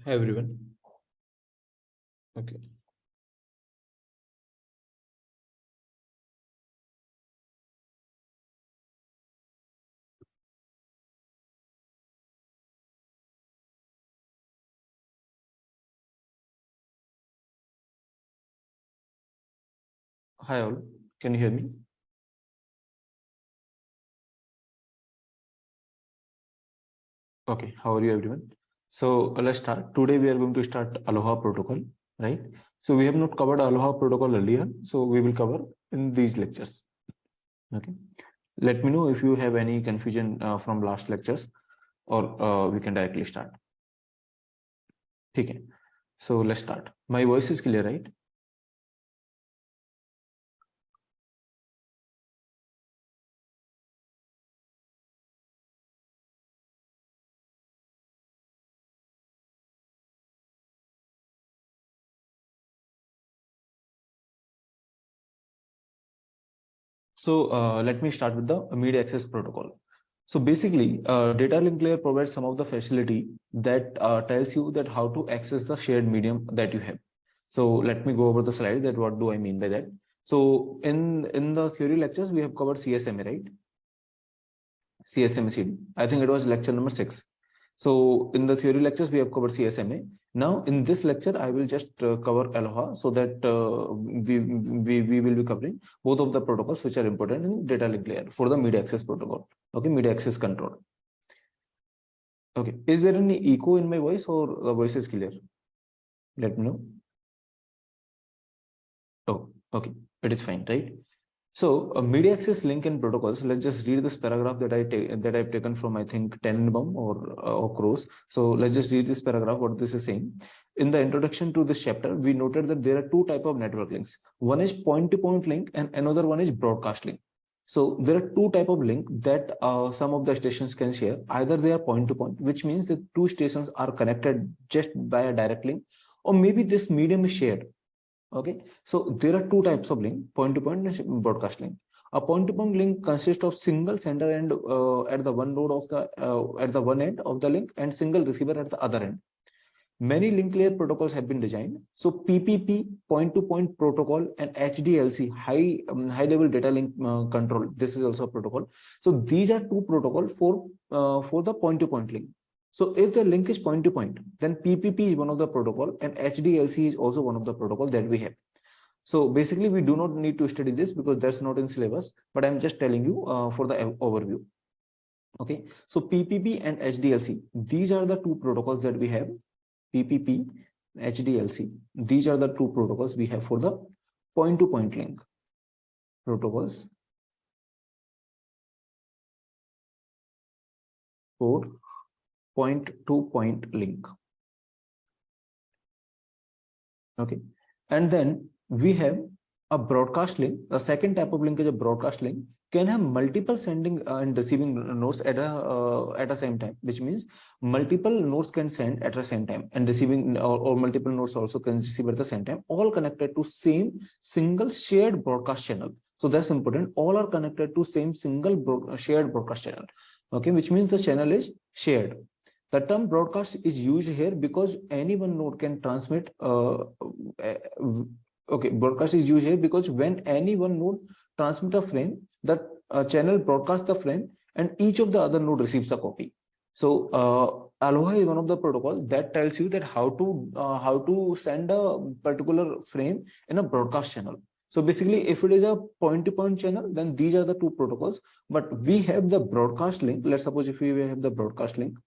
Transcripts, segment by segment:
Hi everyone. Okay. Hi all. Can you hear me? Okay. How are you everyone? So let's start. Today we are going to start Aloha protocol, right? So we have not covered Aloha protocol earlier, so we will cover in these lectures. Okay. Let me know if you have any confusion from last lectures, or we can directly start. Okay. So let's start. My voice is clear, right? So let me start with the media access protocol. So basically, data link layer provides some of the facility that tells you that how to access the shared medium that you have. So let me go over the slide that what do I mean by that. So in the theory lectures, we have covered CSMA, right? CSMA. I think it was lecture number 6. So in the theory lectures, we have covered CSMA. Now in this lecture, I will just cover Aloha so that we will be covering both of the protocols which are important in data link layer for the media access protocol. Okay, media access control. Okay, is there any echo in my voice or the voice is clear? Let me know. Oh, okay, it is fine, right? So media access link and protocols. Let's just read this paragraph that I've taken from I think Tenenbaum or Cross. So let's just read this paragraph. What this is saying. In the introduction to this chapter, we noted that there are two types of network links. One is point-to-point link, and another one is broadcast link. So there are two types of link that some of the stations can share. Either they are point-to-point, which means that two stations are connected just by a direct link, or maybe this medium is shared. Okay, so there are two types of link: point-to-point and broadcast link. A point-to-point link consists of single sender end at the one node of the at the one end of the link and single receiver at the other end. Many link layer protocols have been designed. So PPP, point-to-point protocol, and HDLC, high level data link control. This is also a protocol. So these are two protocol for the point-to-point link. So if the link is point-to-point, then PPP is one of the protocol, and HDLC is also one of the protocol that we have. So basically, we do not need to study this because that's not in syllabus. But I'm just telling you for the overview. Okay. So PPP and HDLC, these are the two protocols that we have. PPP, HDLC. These are the two protocols we have for the point-to-point link protocols for point-to-point link. Okay, and then we have a broadcast link. The second type of link is a broadcast link. Can have multiple sending and receiving nodes at a same time, which means multiple nodes can send at the same time, and receiving or multiple nodes also can receive at the same time, all connected to same single shared broadcast channel. So that's important. All are connected to same single shared broadcast channel. Okay, which means the channel is shared. The term broadcast is used here because any one node can transmit. Okay, broadcast is used here because when any one node transmit a frame, the channel broadcasts the frame, and each of the other node receives a copy. So Aloha is one of the protocols that tells you that how to send a particular frame in a broadcast channel. So basically, if it is a point-to-point channel, then these are the two protocols. But we have the broadcast link. Let's suppose if we have the broadcast link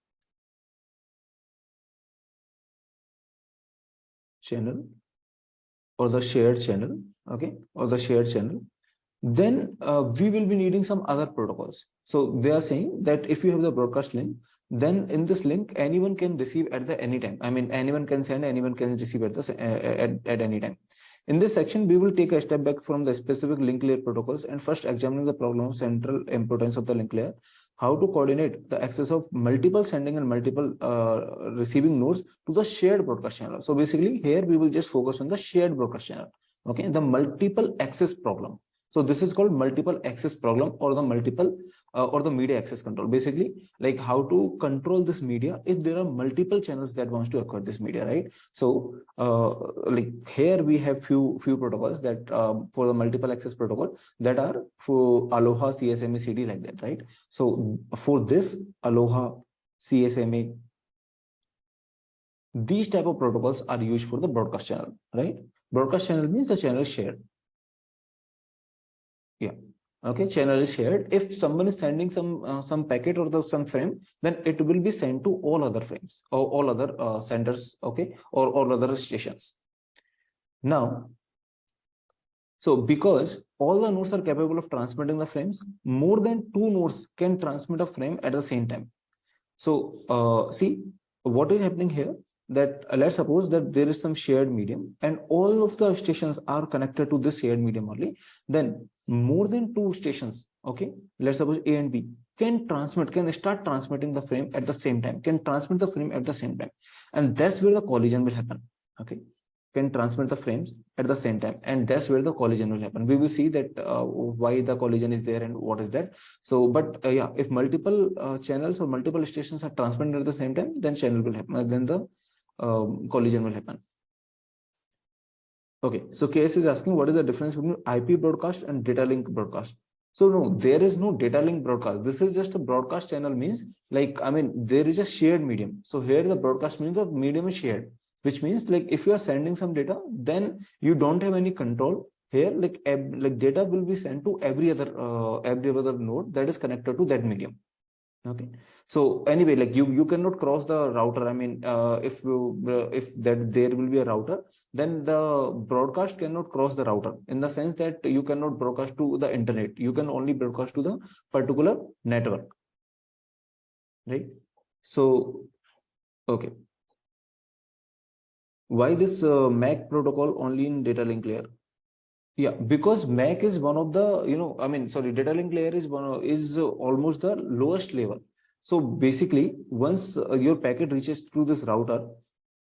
channel or the shared channel, okay, or the shared channel, then we will be needing some other protocols. So they are saying that if you have the broadcast link, then in this link anyone can receive at the any time. I mean, anyone can send, anyone can receive at the at any time. In this section, we will take a step back from the specific link layer protocols and first examine the problem of central importance of the link layer, how to coordinate the access of multiple sending and multiple receiving nodes to the shared broadcast channel. So basically here we will just focus on the shared broadcast channel. Okay, the multiple access problem. So this is called multiple access problem, or the media access control. Basically, like how to control this media if there are multiple channels that wants to acquire this media, right? So like here we have few protocols that for the multiple access protocol that are for Aloha, CSMA, CD, like that, right? So for this Aloha, CSMA, these type of protocols are used for the broadcast channel, right? Broadcast channel means the channel is shared. Yeah. Okay, channel is shared. If someone is sending some packet or some frame, then it will be sent to all other frames or all other senders, okay, or all other stations. Now, so because all the nodes are capable of transmitting the frames, more than 2 nodes can transmit a frame at the same time. So see what is happening here, that let's suppose that there is some shared medium and all of the stations are connected to this shared medium only. Then more than 2 stations, okay, let's suppose A and B, can start transmitting the frame at the same time, can transmit the frame at the same time, and that's where the collision will happen. Okay, can transmit the frames at the same time, and that's where the collision will happen. We will see that why the collision is there and what is that. So but yeah, if multiple channels or multiple stations are transmitted at the same time, then channel will happen, then the collision will happen. Okay, so KS is asking what is the difference between IP broadcast and data link broadcast. So no, there is no data link broadcast. This is just a broadcast channel, means like, I mean, there is a shared medium. So here the broadcast means the medium is shared, which means like if you are sending some data, then you don't have any control here. Like data will be sent to every other node that is connected to that medium. Okay, so anyway, like you cannot cross the router. I mean, if that there will be a router, then the broadcast cannot cross the router, in the sense that you cannot broadcast to the internet. You can only broadcast to the particular network, right? So okay, why this MAC protocol only in data link layer? Yeah, because MAC is one of the, I mean, sorry, data link layer is almost the lowest level. So basically, once your packet reaches through this router,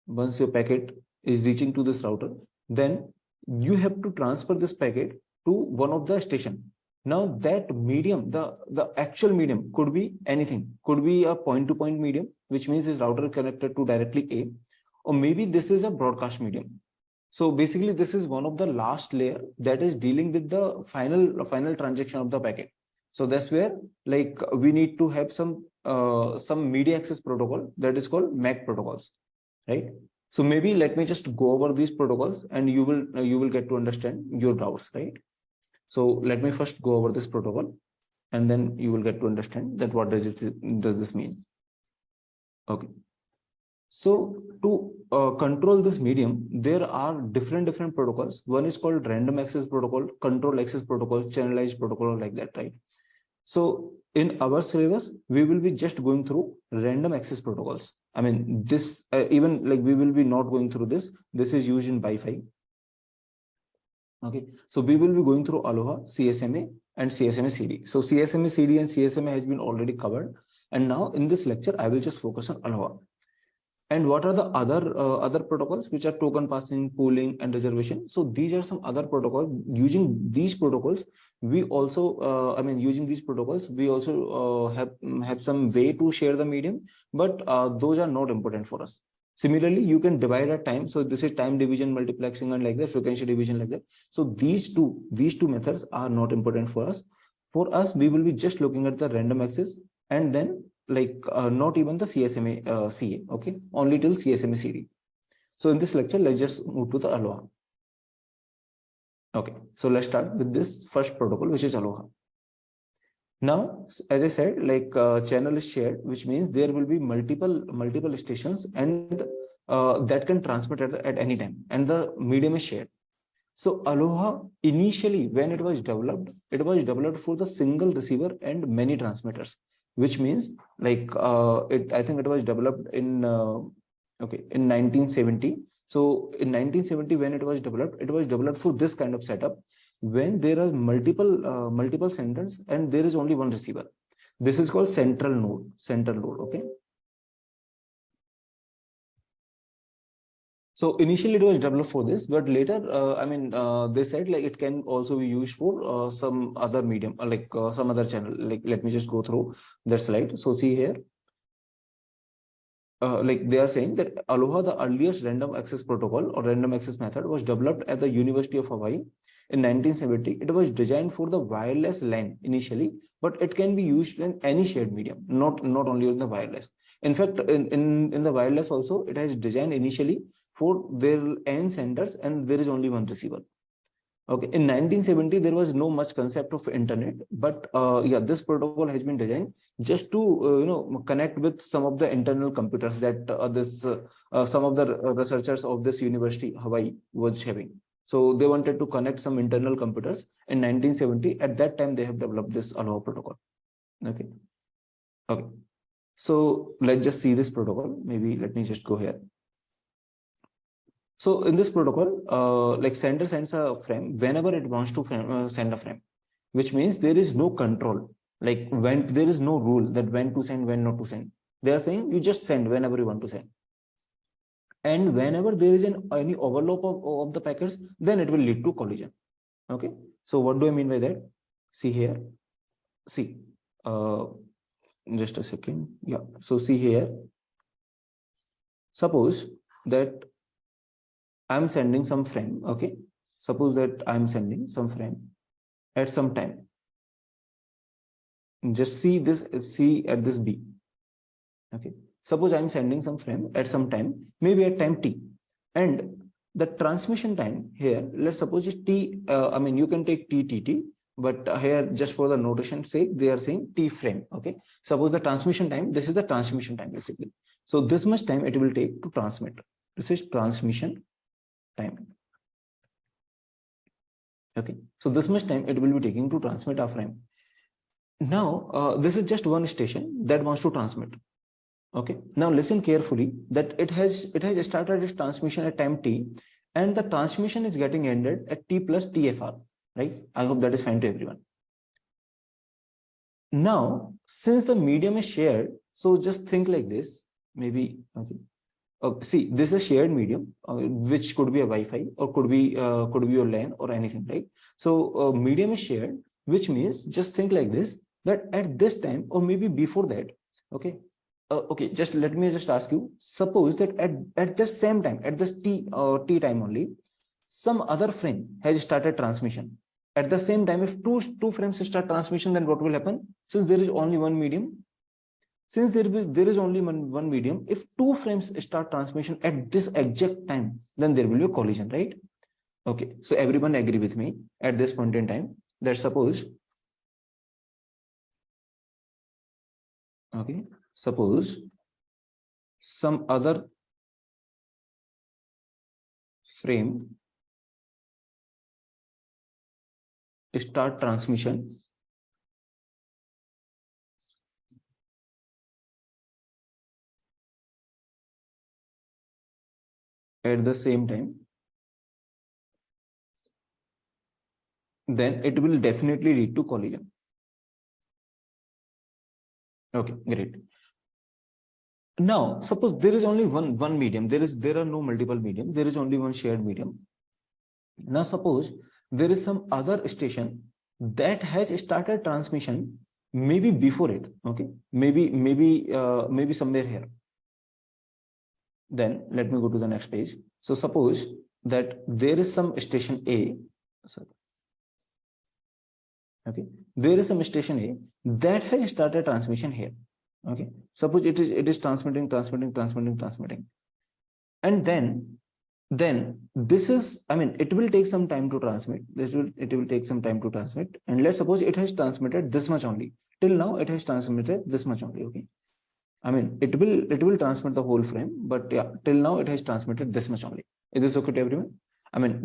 once your packet is reaching to this router, then you have to transfer this packet to one of the station. Now that medium, the actual medium could be anything, could be a point-to-point medium, which means this router connected to directly A, or maybe this is a broadcast medium. So basically, this is one of the last layer that is dealing with the final transaction of the packet. So that's where like we need to have some media access protocol that is called MAC protocols, right? So maybe let me just go over these protocols and you will get to understand your doubts, right? So let me first go over this protocol and then you will get to understand that what does this mean. Okay. So to control this medium, there are different protocols. One is called random access protocol, control access protocol, channelized protocol, like that, right? So in our syllabus, we will be just going through random access protocols. I mean, this even like we will be not going through this. This is used in Wi-Fi. Okay, so we will be going through Aloha, CSMA, and CSMA CD. So CSMA CD and CSMA has been already covered, and now in this lecture, I will just focus on Aloha. And what are the other protocols, which are token passing, pooling, and reservation? So these are some other protocols. Using these protocols, we also, using these protocols, we also have some way to share the medium, but those are not important for us. Similarly, you can divide a time. So this is time division, multiplexing, and like that, frequency division, like that. So these two methods are not important for us. For us, we will be just looking at the random access, and then like not even the CSMA CA, okay, only till CSMA CD. So in this lecture, let's just move to the Aloha. Okay, so let's start with this first protocol, which is Aloha. Now, as I said, like channel is shared, which means there will be multiple stations, and that can transmit at any time, and the medium is shared. So Aloha, initially when it was developed for the single receiver and many transmitters, which means like I think it was developed in in 1970. So in 1970, when it was developed for this kind of setup, when there are multiple senders and there is only one receiver. This is called central node. Okay. So initially it was developed for this, but later, they said like it can also be used for some other medium, some other channel. Like, let me just go through that slide. So see here, like they are saying that Aloha, the earliest random access protocol or random access method, was developed at the University of Hawaii in 1970. It was designed for the wireless LAN initially, but it can be used in any shared medium, not only in the wireless. In fact, in the wireless also, it has designed initially for their N senders, and there is only one receiver. Okay, in 1970, there was no much concept of internet, but yeah, this protocol has been designed just to connect with some of the internal computers that some of the researchers of this university Hawaii was having. So they wanted to connect some internal computers in 1970. At that time, they have developed this Aloha protocol. Okay, okay. So let's just see this protocol. Maybe let me just go here. So in this protocol, like sender sends a frame whenever it wants to send a frame, which means there is no control. Like when there is no rule that when to send, when not to send. They are saying you just send whenever you want to send. And whenever there is any overlap of the packets, then it will lead to collision. Okay. So what do I mean by that? See here. See, just a second. Yeah. So see here. Suppose that I'm sending some frame. Okay. Suppose that I'm sending some frame at some time. Just see this, see at this B. Okay. Suppose I'm sending some frame at some time, maybe at time T. And the transmission time here, let's suppose it's T, you can take TTT, but here just for the notation sake, they are saying T frame. Okay. Suppose the transmission time, this is the transmission time basically. So this much time it will take to transmit. This is transmission time. Okay. So this much time it will be taking to transmit a frame. Now, this is just one station that wants to transmit. Okay. Now listen carefully that it has started its transmission at time T, and the transmission is getting ended at T plus TFR. Right. I hope that is fine to everyone. Now, since the medium is shared, so just think like this. Maybe okay. See, this is a shared medium, which could be a Wi-Fi or could be your LAN or anything, right? So medium is shared, which means just think like this, that at this time or maybe before that, okay, okay, just let me just ask you, suppose that at the same time, at this T time only, some other frame has started transmission. At the same time, if two frames start transmission, then what will happen? Since there is only one medium, since there is only one medium, if two frames start transmission at this exact time, then there will be a collision, right? Okay, so everyone agree with me at this point in time that suppose, okay, suppose some other frame start transmission at the same time, then it will definitely lead to collision. Okay, great. Now, suppose there is only one medium. There are no multiple medium. There is only one shared medium. Now, suppose there is some other station that has started transmission maybe before it. Okay, maybe somewhere here. Then let me go to the next page. So suppose that there is some station A. Sorry. Okay, there is some station A that has started transmission here. Okay, suppose it is transmitting, and then this is, it will take some time to transmit. It will take some time to transmit, and let's suppose it has transmitted this much only. Till now it has transmitted this much only. Okay, it will transmit the whole frame, but yeah, till now it has transmitted this much only. Is this okay to everyone?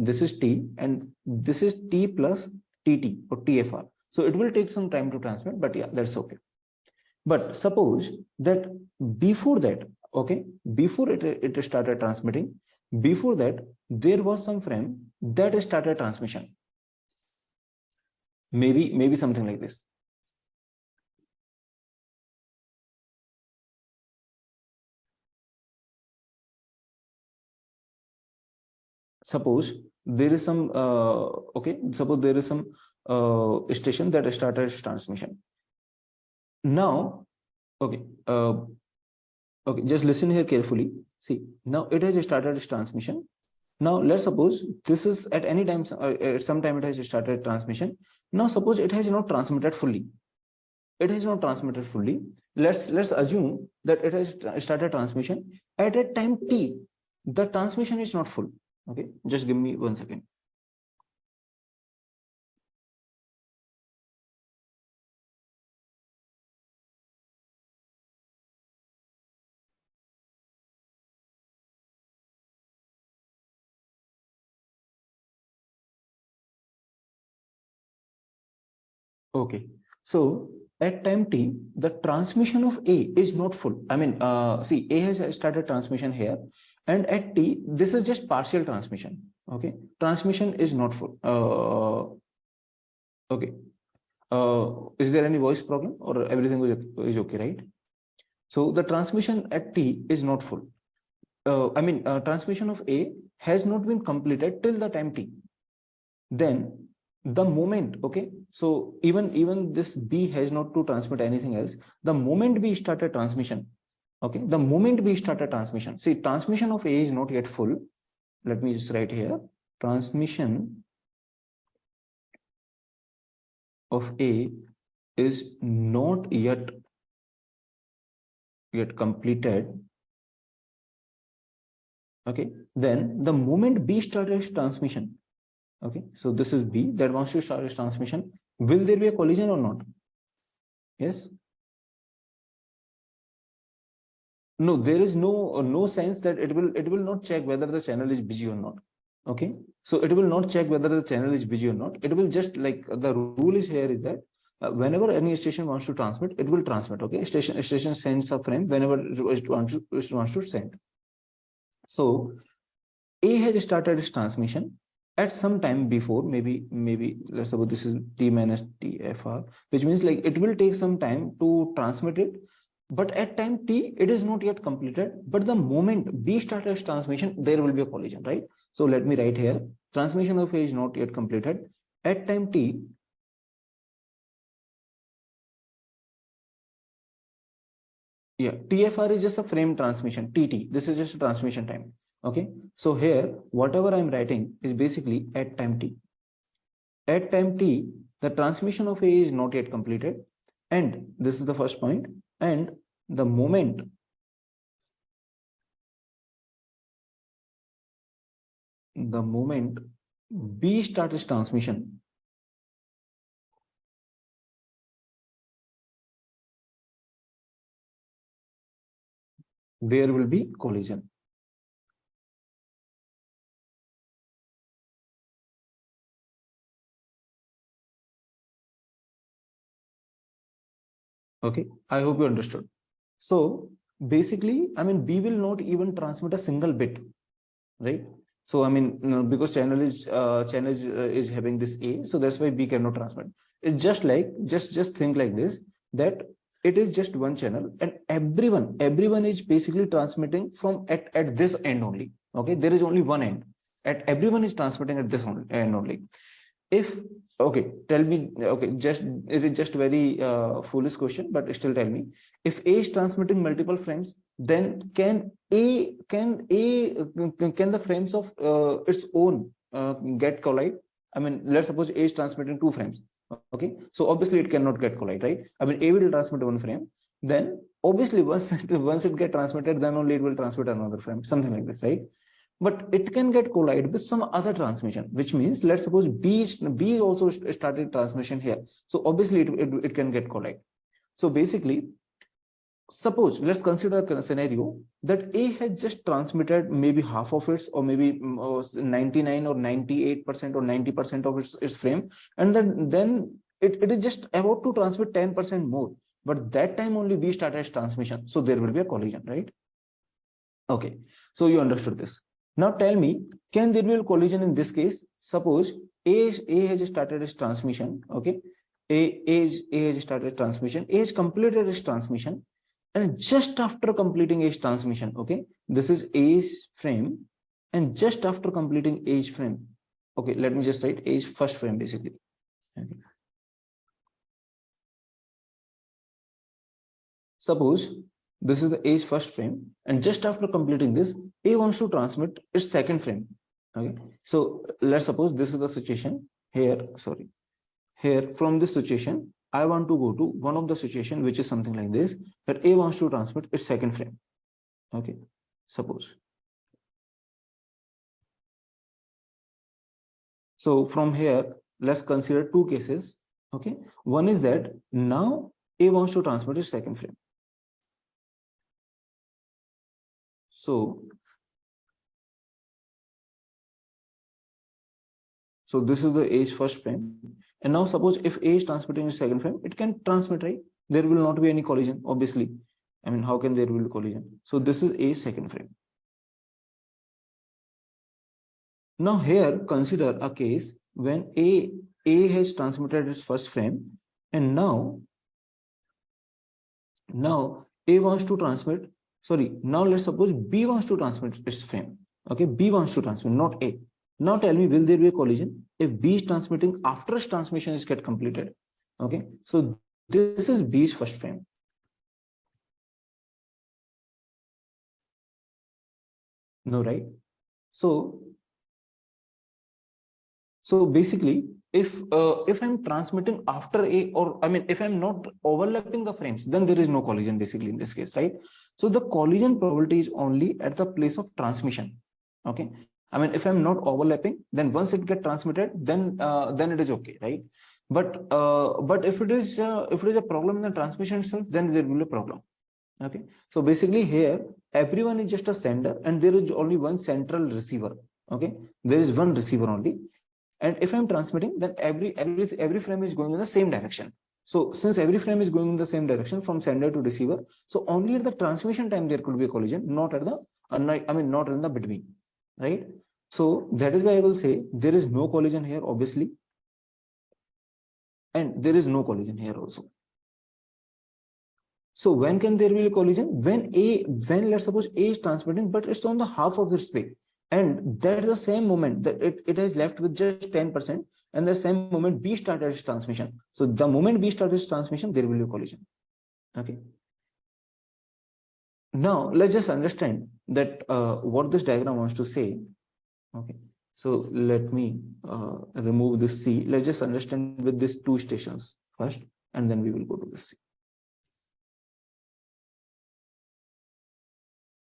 This is T and this is T plus TT or TFR. So it will take some time to transmit, but yeah, that's okay. But suppose that before that, okay, before it started transmitting, before that, there was some frame that started transmission. Maybe something like this. suppose there is some suppose there is some station that started its transmission. Now, okay, just listen here carefully. See, now it has started its transmission. Now let's suppose this is at any time, at some time it has started transmission. Now suppose it has not transmitted fully. It has not transmitted fully. Let's assume that it has started transmission at a time t. The transmission is not full. Okay, just give me 1 second. Okay, so at time t, the transmission of A is not full. I mean, see, A has started transmission here, and at t, this is just partial transmission. Okay, transmission is not full. Okay, is there any voice problem or everything is okay, right? So the transmission at t is not full. Transmission of A has not been completed till the time t. Then the moment, okay, so even this B has not to transmit anything else. The moment B started transmission, okay, the moment B started transmission, see, transmission of A is not yet full. Let me just write here, transmission of A is not yet completed. Okay, then the moment B started transmission, okay, so this is B that wants to start its transmission. Will there be a collision or not? Yes. No, there is no sense that it will not check whether the channel is busy or not. Okay, so it will not check whether the channel is busy or not. It will just, like, the rule is here is that whenever any station wants to transmit, it will transmit. Okay, station sends a frame whenever it wants to send. So A has started its transmission at some time before, maybe let's suppose this is t minus tfr, which means like it will take some time to transmit it. But at time t, it is not yet completed. But the moment B started its transmission, there will be a collision, right? So let me write here, transmission of A is not yet completed. At time t, yeah, TFR is just a frame transmission, TT. This is just a transmission time. Okay, so here, whatever I'm writing is basically at time t. At time t, the transmission of A is not yet completed. And this is the first point. And the moment B starts transmission, there will be collision. Okay, I hope you understood. So basically, I mean, B will not even transmit a single bit, right? So I mean, because channel is having this A, so that's why B cannot transmit. It's just like, just think like this, that it is just one channel and everyone is basically transmitting from at this end only. Okay, there is only one end. Everyone is transmitting at this end only. If, okay, tell me, okay, it is just very foolish question, but still tell me, if A is transmitting multiple frames, then can the frames of its own get collide? I mean, let's suppose A is transmitting 2 frames. Okay, so obviously it cannot get collide, right? I mean, A will transmit 1 frame, then obviously once it get transmitted, then only it will transmit another frame, something like this, right? But it can get collide with some other transmission, which means, let's suppose B also started transmission here. So obviously it can get collide. So basically, suppose, let's consider a scenario that A has just transmitted maybe half of its, or maybe 99 or 98% or 90% of its frame, and then it is just about to transmit 10% more. But that time only B started its transmission, so there will be a collision, right? Okay, so you understood this. Now tell me, can there be a collision in this case? Suppose A has started its transmission. Okay, A has started transmission. A has completed its transmission, and just after completing its transmission, okay, this is A's frame, and just after completing age frame, okay, let me just write age first frame basically. Okay. Suppose this is the age first frame, and just after completing this, A wants to transmit its second frame. Okay, so let's suppose this is the situation here. Sorry, here from this situation, I want to go to one of the situation which is something like this, that A wants to transmit its second frame. Okay, suppose. So from here, let's consider two cases. Okay, one is that now A wants to transmit its second frame. So this is the age first frame. And now suppose if A is transmitting its second frame, it can transmit, right? There will not be any collision, obviously. I mean, how can there be collision? So this is A second frame. Now here, consider a case when A has transmitted its first frame, and now A wants to transmit, now let's suppose B wants to transmit its frame. Okay, B wants to transmit, not A. Now tell me, will there be a collision if B is transmitting after its transmission is get completed? Okay, so this is B's first frame. No, right? So basically, if I'm transmitting after A, or I mean, if I'm not overlapping the frames, then there is no collision basically in this case, right? So the collision probability is only at the place of transmission. Okay, I mean, if I'm not overlapping, then once it get transmitted, then it is okay, right? But if it is a problem in the transmission itself, then there will be a problem. Okay, so basically here everyone is just a sender, and there is only one central receiver. Okay, there is one receiver only, and if I'm transmitting, then every frame is going in the same direction. So since every frame is going in the same direction from sender to receiver, so only at the transmission time there could be a collision, not at the not in the between, right? So that is why I will say there is no collision here, obviously, and there is no collision here also. So when can there be a collision? When let's suppose A is transmitting, but it's on the half of its way, and that's the same moment that it has left with just 10%, and the same moment B started its transmission. So the moment B started its transmission, there will be a collision. Okay. Now let's just understand that what this diagram wants to say. Okay. So let me remove this C. Let's just understand with these two stations first, and then we will go to the C.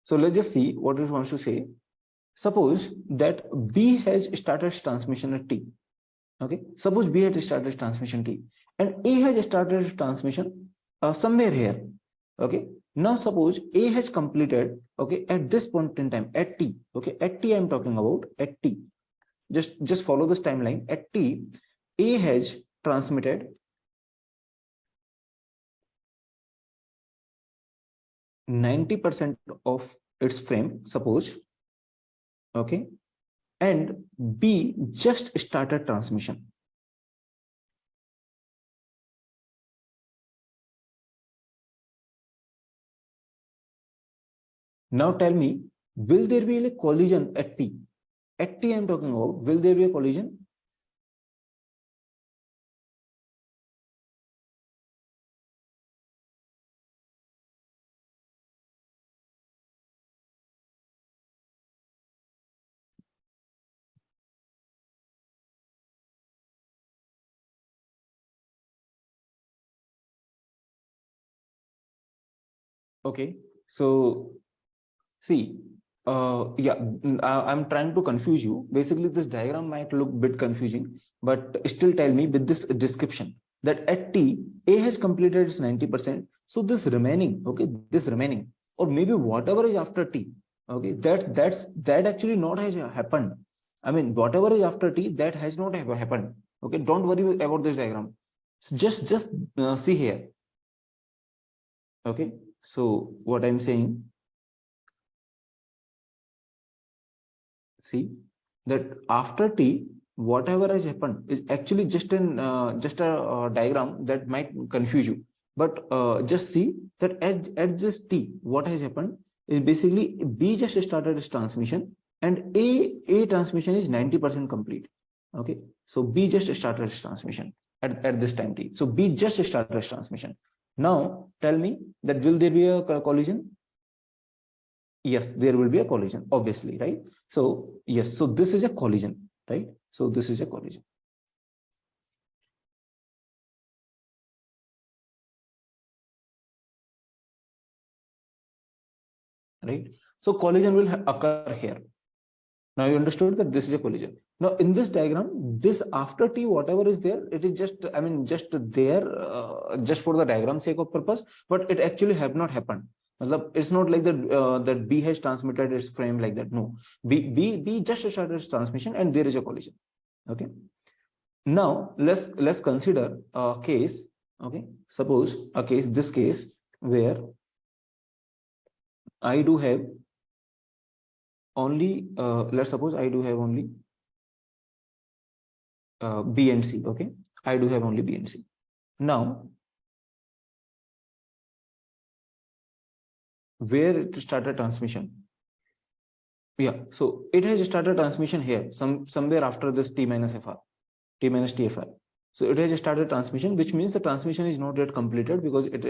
So let's just see what it wants to say. Suppose that B has started transmission at T. Okay. Suppose B has started transmission T, and A has started transmission somewhere here. Okay. Now suppose A has completed, okay, at this point in time at T. Okay, at T I'm talking about, at T. Just follow this timeline. At T, A has transmitted 90% of its frame, suppose. Okay, and B just started transmission. Now tell me, will there be a collision at T? At T I'm talking about, will there be a collision? Okay, so see, I'm trying to confuse you. Basically, this diagram might look a bit confusing, but still tell me with this description that at T, A has completed its 90%. So this remaining, okay, this remaining, or maybe whatever is after T, okay, that actually not has happened. I mean, whatever is after T, that has not happened. Okay, don't worry about this diagram. Just see here. Okay, so what I'm saying, see that after T, whatever has happened is actually just a diagram that might confuse you. But just see that at this T, what has happened is basically B just started its transmission, and A transmission is 90% complete. Okay, so B just started its transmission at this time T. So B just started its transmission. Now tell me that will there be a collision? Yes, there will be a collision, obviously, right? So yes, so this is a collision, right? So this is a collision. Right? So collision will occur here. Now you understood that this is a collision. Now in this diagram, this after T, whatever is there, it is just, I mean, just there, just for the diagram sake of purpose, but it actually have not happened. It's not like that that B has transmitted its frame like that. No, B just started its transmission and there is a collision. Okay. Now let's consider a case. Okay, suppose a case, this case where I do have only, let's suppose I do have only B and C. Okay, I do have only B and C. Now, where it started transmission? Yeah, so it has started transmission here, somewhere after this T minus FR, T minus TFR. So it has started transmission, which means the transmission is not yet completed because it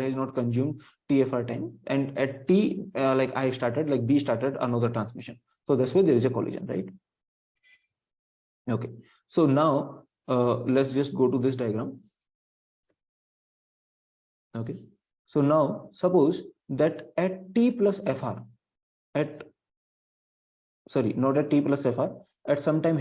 has not consumed TFR time. And at T, like I started, like B started another transmission. So that's why there is a collision, right? Okay. So now let's just go to this diagram. Okay. So now suppose that at T plus FR, not at T plus FR, at some time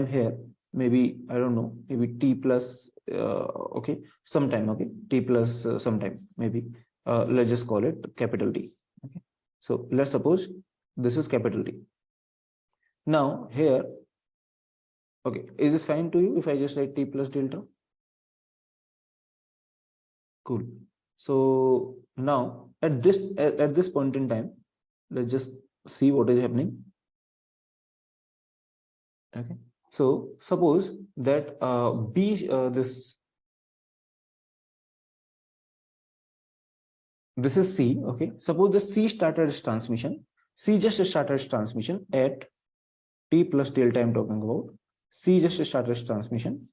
here, maybe, I don't know, maybe T plus, okay, sometime, okay, T plus sometime, maybe, let's just call it capital T. Okay. So let's suppose this is capital T. Now here, okay, is this fine to you if I just write T plus delta? Cool. So now at this point in time, let's just see what is happening. Okay. So suppose that this is C. Okay. Suppose the C started its transmission. C just started its transmission at T plus delta. I'm talking about C just started its transmission.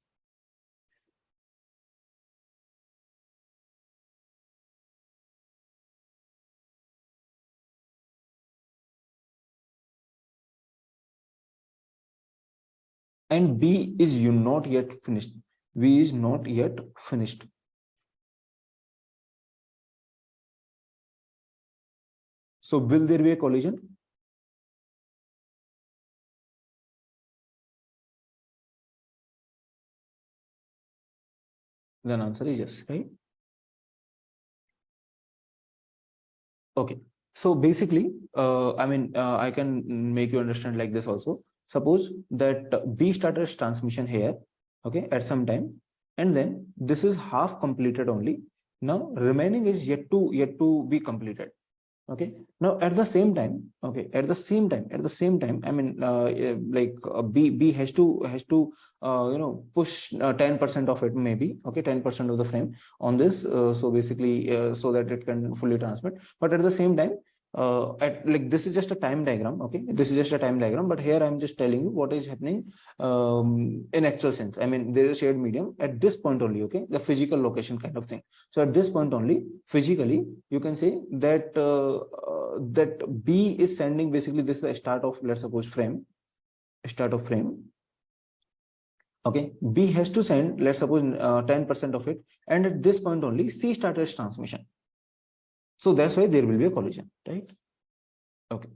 And B is not yet finished. B is not yet finished. So will there be a collision? Then answer is yes, right? Okay. So basically, I can make you understand like this also. Suppose that B started its transmission here, okay, at some time, and then this is half completed only. Now remaining is yet to be completed. Okay. Now at the same time, okay, at the same time, B has to push 10% of it, maybe, okay, 10% of the frame on this, so basically so that it can fully transmit. But at the same time, this is just a time diagram. Okay, this is just a time diagram, but here I'm just telling you what is happening in actual sense. I mean, there is a shared medium at this point only. Okay, the physical location kind of thing. So at this point only, physically, you can say that that B is sending, basically this is the start of, let's suppose, frame. Okay, B has to send, let's suppose, 10% of it, and at this point only C started its transmission. So that's why there will be a collision, right? Okay.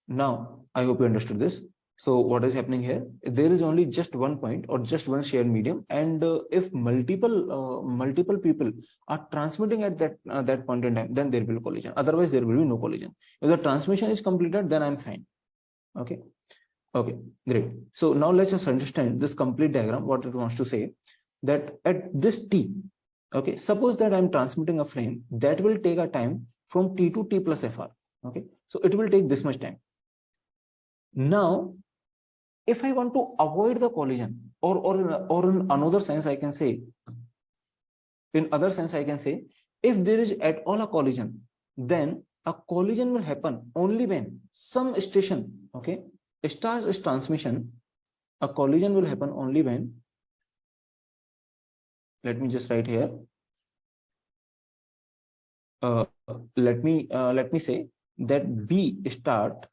Now I hope you understood this. So what is happening here? There is only just one point or just one shared medium, and if multiple people are transmitting at that point in time, then there will be collision. Otherwise, there will be no collision. If the transmission is completed, then I'm fine. Okay. Okay, great. So now let's just understand this complete diagram. What it wants to say, that at this T, okay, suppose that I'm transmitting a frame that will take a time from T to T plus FR. Okay, so it will take this much time. Now, if I want to avoid the collision, or in another sense, I can say, if there is at all a collision, then a collision will happen only when some station, okay, starts its transmission. A collision will happen only when, let me just write here, let me say that B start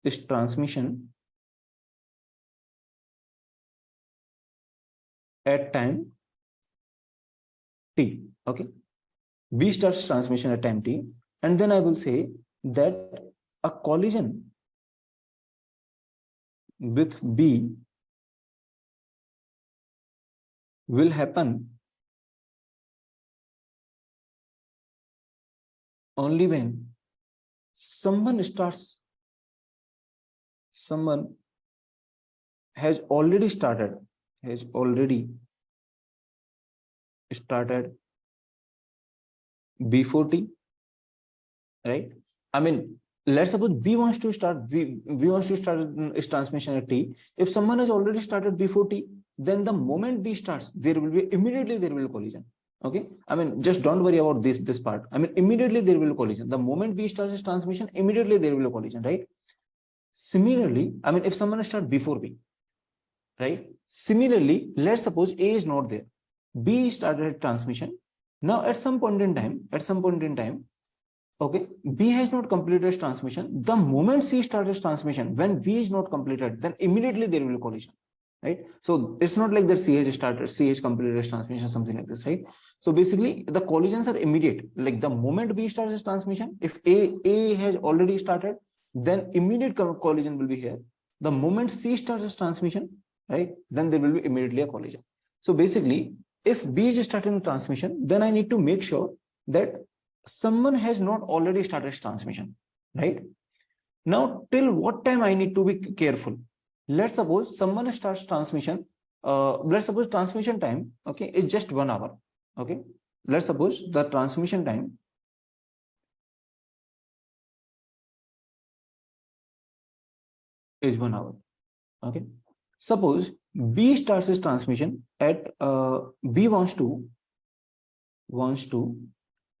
its transmission at time t. Okay, B starts transmission at time t, and then I will say that a collision with B will happen only when someone has already started before t, right? I mean, let's suppose B wants to start its transmission at t. If someone has already started before t, then the moment B starts, immediately there will be collision. Okay, I mean, just don't worry about this part. I mean, immediately there will be collision. The moment B starts its transmission, immediately there will be collision, right? Similarly, I mean, if someone starts before B, right? Similarly, let's suppose A is not there. B started transmission. Now, at some point in time, okay, B has not completed its transmission. The moment C starts transmission, when B is not completed, then immediately there will be collision, right? So it's not like that C has completed its transmission, something like this, right? So basically, the collisions are immediate. Like the moment B starts its transmission, if A has already started, then immediate collision will be here. The moment C starts its transmission, right, then there will be immediately a collision. So basically, if B is starting transmission, then I need to make sure that someone has not already started transmission, right? Now, till what time I need to be careful? Let's suppose someone starts transmission. Let's suppose transmission time, okay, is just 1 hour. Okay, let's suppose the transmission time is 1 hour. Okay, suppose B starts his transmission at B wants to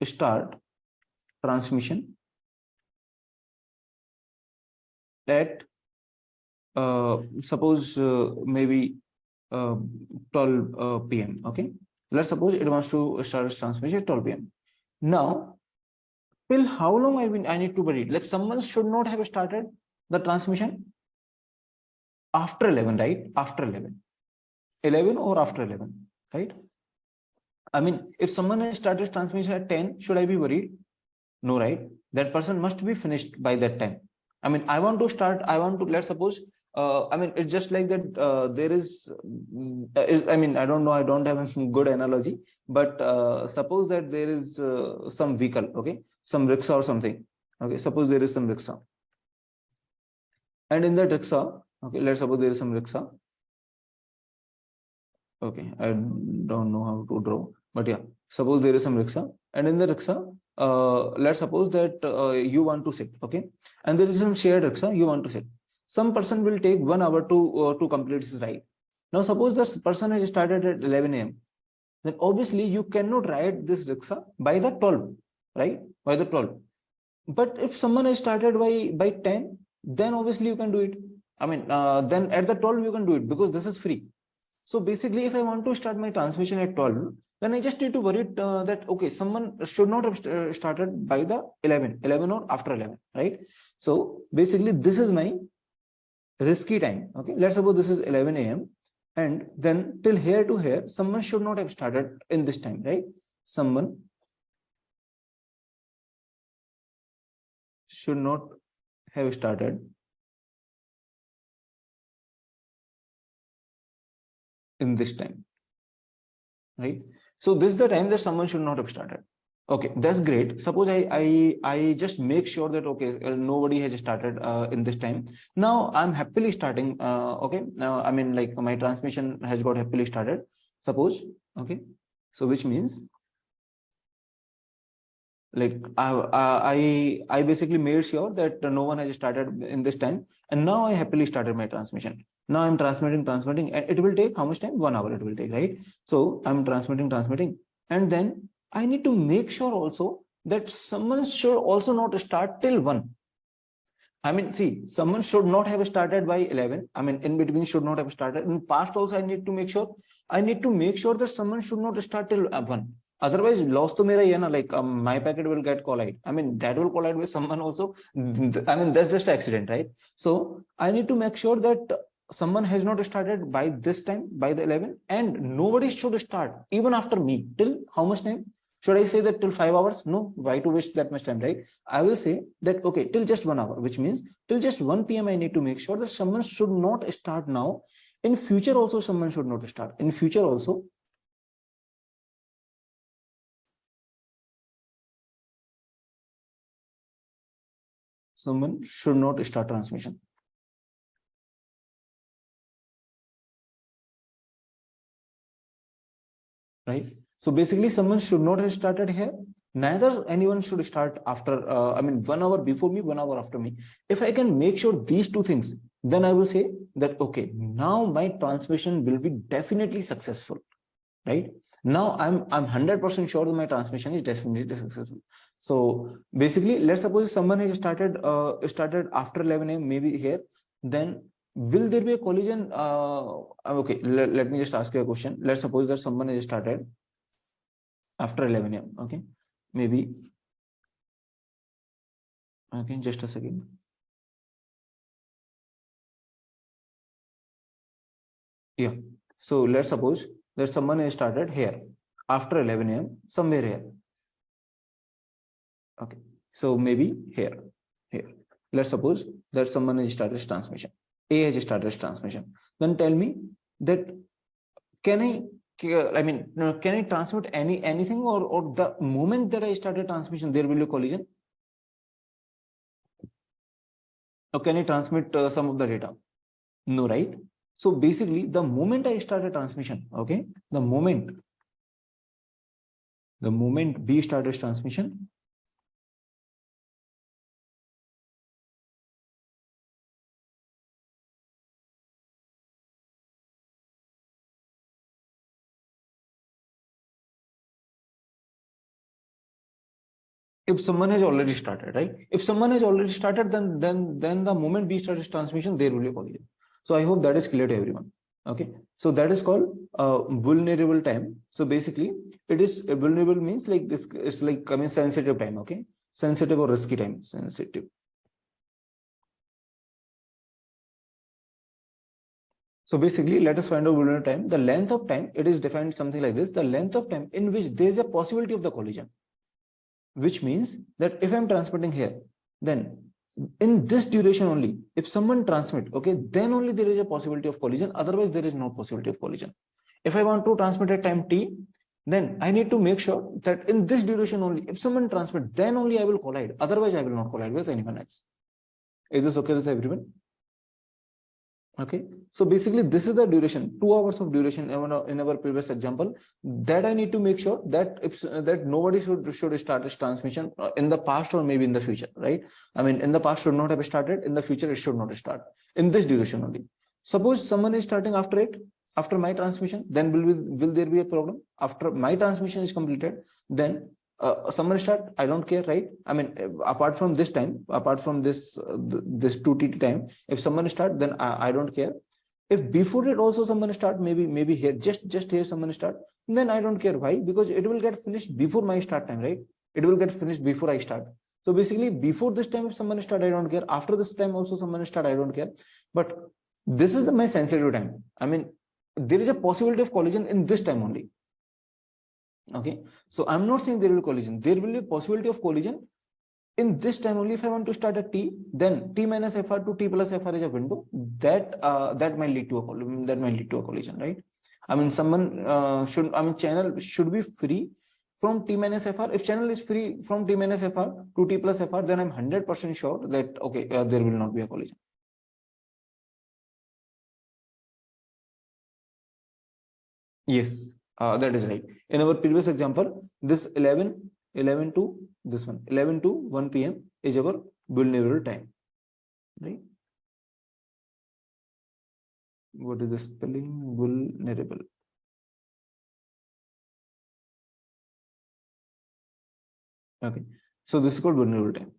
start transmission at suppose maybe 12 p.m. Okay, let's suppose it wants to start its transmission at 12 p.m. Now, till how long I need to wait? Like someone should not have started the transmission after 11, right? After 11 or after 11, right? I mean, if someone has started transmission at 10, should I be worried? No, right? That person must be finished by that time. I mean, let's suppose, I mean, it's just like that. I mean, I don't know, I don't have a good analogy, but suppose that there is some vehicle, okay, some rickshaw or something. Okay, suppose there is some rickshaw. And in that rickshaw, okay, let's suppose there is some rickshaw. Okay, I don't know how to draw, but yeah, suppose there is some rickshaw, and in the rickshaw, let's suppose that you want to sit, okay, and there is some shared rickshaw, you want to sit. Some person will take 1 hour to complete his ride. Now, suppose this person has started at 11 a.m. Then obviously you cannot ride this rickshaw by the 12, right? By the 12. But if someone has started by 10, then obviously you can do it. I mean, then at the 12 you can do it because this is free. So basically, if I want to start my transmission at 12, then I just need to worry that, okay, someone should not have started by the 11 or after 11, right? So basically, this is my risky time. Okay, let's suppose this is 11 a.m. and then till here to here, someone should not have started in this time, right? Someone should not have started in this time, right? So this is the time that someone should not have started. Okay, that's great. Suppose I just make sure that, okay, nobody has started in this time. Now I'm happily starting. Okay, I mean, like my transmission has got happily started. Suppose, okay, so which means like I basically made sure that no one has started in this time, and now I happily started my transmission. Now I'm transmitting, and it will take how much time? 1 hour it will take, right? So I'm transmitting, and then I need to make sure also that someone should also not start till 1. I mean, see, someone should not have started by 11. I mean, in between should not have started. In past also, I need to make sure that someone should not start till 1. Otherwise, loss to mera hai na, like my packet will get collide. I mean, that will collide with someone also. I mean, that's just accident, right? So I need to make sure that someone has not started by this time, by the 11, and nobody should start even after me till how much time? Should I say that till 5 hours? No, why to waste that much time, right? I will say that, okay, till just 1 hour, which means till just 1 p.m. I need to make sure that someone should not start now. In future also, someone should not start. In future also, someone should not start transmission, right? So basically, someone should not have started here. Neither anyone should start after, I mean, 1 hour before me, 1 hour after me. If I can make sure these two things, then I will say that, okay, now my transmission will be definitely successful, right? Now I'm 100% sure that my transmission is definitely successful. So basically, let's suppose someone has started after 11 a.m. maybe here, then will there be a collision? Okay, let me just ask you a question. Let's suppose that someone has started after 11 a.m. Okay, maybe. Okay, just a second. Yeah. So let's suppose that someone has started here after 11 a.m. somewhere here. Okay. So maybe here. Let's suppose that someone has started transmission. A has started transmission. Then tell me that can I mean, can I transmit anything, or the moment that I started transmission, there will be a collision? Or can I transmit some of the data? No, right? So basically, the moment I started transmission, okay, the moment B started transmission, if someone has already started, right? If someone has already started, then the moment B starts transmission, there will be a collision. So I hope that is clear to everyone. Okay. So that is called vulnerable time. So basically, it is vulnerable means like this. It's like, I mean, sensitive time. Okay, sensitive or risky time. Sensitive. So basically, let us find out vulnerable time. The length of time, it is defined something like this: the length of time in which there is a possibility of the collision. Which means that if I'm transmitting here, then in this duration only, if someone transmit, okay, then only there is a possibility of collision. Otherwise, there is no possibility of collision. If I want to transmit at time t, then I need to make sure that in this duration only, if someone transmit, then only I will collide. Otherwise, I will not collide with anyone else. Is this okay with everyone? Okay, so basically this is the duration, 2 hours of duration in our previous example, that I need to make sure that if that nobody should start its transmission in the past or maybe in the future, right? I mean, in the past should not have started, in the future it should not start in this duration only. Suppose someone is starting after it, after my transmission, then will there be a problem? After my transmission is completed, then someone start, I don't care, right? I mean, apart from this time, apart from this 2 TT time, if someone start, then I don't care. If before it also someone start, maybe here, just here someone start, then I don't care. Why? Because it will get finished before my start time, right? It will get finished before I start. So basically, before this time, if someone start, I don't care. After this time also someone start, I don't care. But this is my sensitive time. I mean, there is a possibility of collision in this time only. Okay, so I'm not saying there will be collision. There will be a possibility of collision in this time only. If I want to start at t, then t minus fr to t plus fr is a window that might lead to a collision, right? I mean, someone channel should be free from t minus fr. If channel is free from t minus fr to t plus fr, then I'm 100% sure that okay, there will not be a collision. Yes, that is right. In our previous example, this 11 to this one, 11 to 1 p.m. is our vulnerable time, right? What is the spelling? Vulnerable. Okay, so this is called vulnerable time.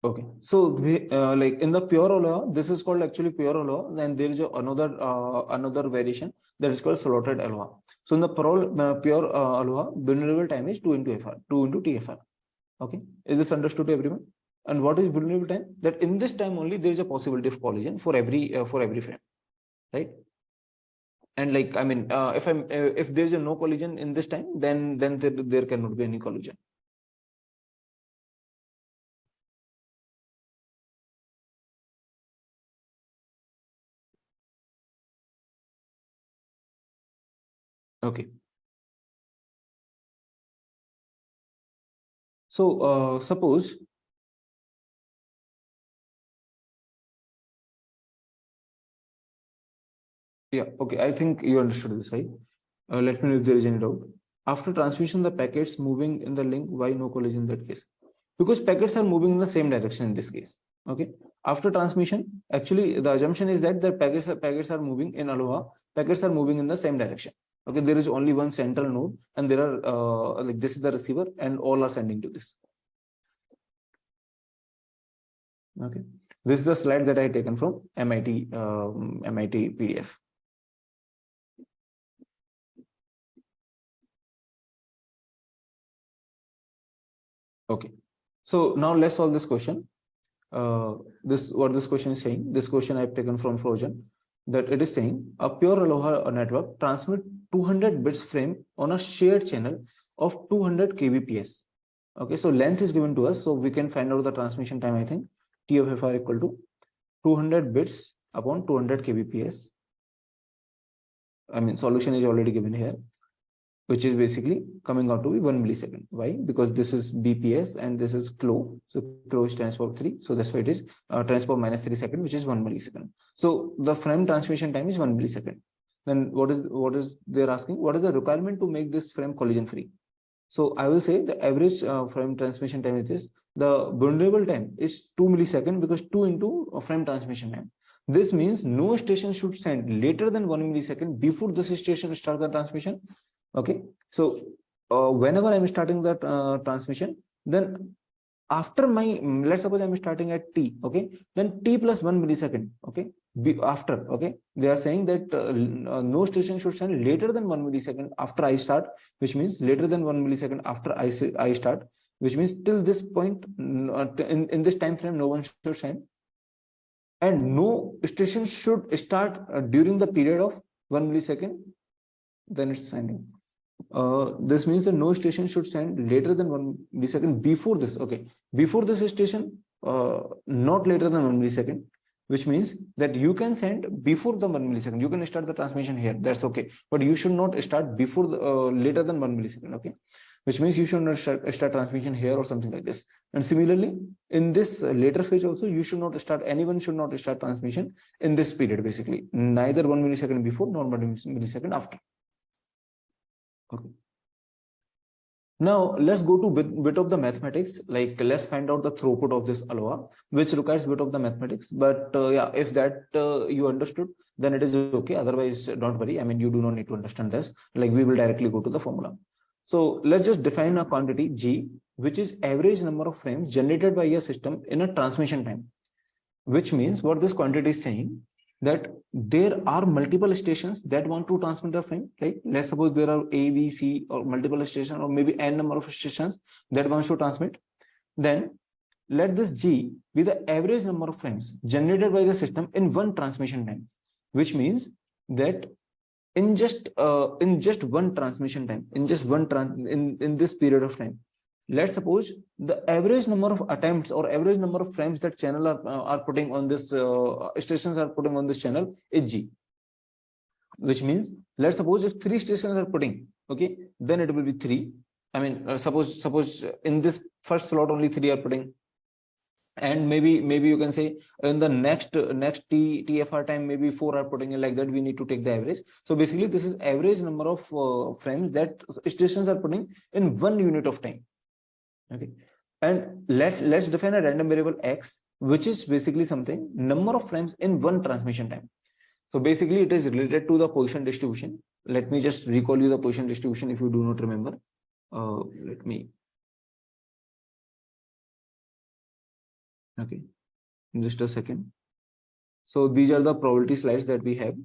Okay, so we like in the pure Aloha, this is called actually pure Aloha. Then there is another variation that is called slotted Aloha. So in the pure Aloha, vulnerable time is 2 into FR, 2 into TFR. Okay, is this understood to everyone? And what is vulnerable time? That in this time only there is a possibility of collision for every frame, right? And like I mean, if there is a no collision in this time, then there cannot be any collision. Okay. So suppose, yeah, okay, I think you understood this, right? Let me know if there is any doubt. After transmission, the packets moving in the link, why no collision in that case? Because packets are moving in the same direction in this case. Okay. After transmission, actually the assumption is that the packets are moving in Aloha, packets are moving in the same direction. Okay, there is only one central node, and there are like this is the receiver, and all are sending to this. Okay, this is the slide that I taken from MIT PDF. Okay, so now let's solve this question. What this question is saying. This question I've taken from Frozen, that it is saying a pure Aloha network transmit 200 bits frame on a shared channel of 200 kbps. Okay, so length is given to us, so we can find out the transmission time. I think T of FR equal to 200 bits upon 200 kbps. I mean, solution is already given here, which is basically coming out to be 1 millisecond. Why? Because this is BPS and this is CLO. So CLO is times power 3. So that's why it is times power minus 3 seconds, which is 1 millisecond. So the frame transmission time is 1 millisecond. Then what is they're asking? What is the requirement to make this frame collision free? So I will say the average frame transmission time is the vulnerable time is 2 milliseconds because 2 into frame transmission time. This means no station should send later than 1 millisecond before this station start the transmission. Okay, so whenever I'm starting the transmission, then after my, let's suppose I'm starting at T, okay, then T plus 1 millisecond, okay, after, okay, they are saying that no station should send later than 1 millisecond after I start, which means later than 1 millisecond after I start, which means till this point, in this time frame, no one should send, and no station should start during the period of 1 millisecond, then it's sending. This means that no station should send later than 1 millisecond before this. Okay, before this station, not later than 1 millisecond, which means that you can send before the 1 millisecond. You can start the transmission here. That's okay, but you should not start before the, later than 1 millisecond. Okay, which means you should not start transmission here or something like this. And similarly, in this later phase also, you should not start. Anyone should not start transmission in this period. Basically, neither 1 millisecond before nor 1 millisecond after. Okay. Now let's go to bit of the mathematics. Like let's find out the throughput of this Aloha, which requires bit of the mathematics. But yeah, if that you understood, then it is okay. Otherwise, don't worry. I mean, you do not need to understand this. Like we will directly go to the formula. So let's just define a quantity G, which is average number of frames generated by a system in a transmission time. Which means what this quantity is saying, that there are multiple stations that want to transmit a frame, right? Let's suppose there are A, B, C, or multiple stations, or maybe n number of stations that wants to transmit. Then let this G be the average number of frames generated by the system in one transmission time, which means that in just one transmission time, in just one in this period of time, let's suppose the average number of attempts or average number of frames that channel are putting on this stations are putting on this channel is G, which means let's suppose if 3 stations are putting, okay, then it will be 3. I mean, suppose in this first slot only 3 are putting, and maybe you can say in the next TFR time maybe 4 are putting in, like that we need to take the average. So basically this is average number of frames that stations are putting in 1 unit of time. Okay, and let's define a random variable X, which is basically something number of frames in one transmission time. So basically it is related to the position distribution. let me just recall you the position distribution if you do not remember. Let me. Okay, just a second. So these are the probability slides that we have.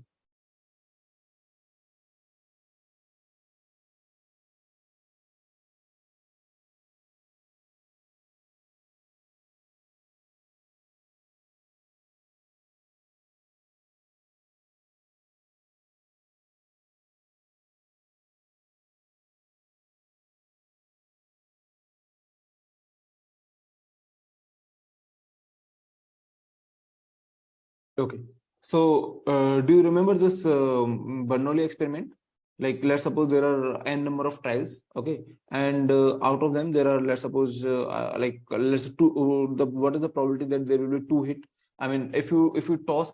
Okay. So, do you remember this Bernoulli experiment? Like, let's suppose there are n number of trials, okay, and out of them there are, let's suppose, let's two. What is the probability that there will be two hit? I mean, if you toss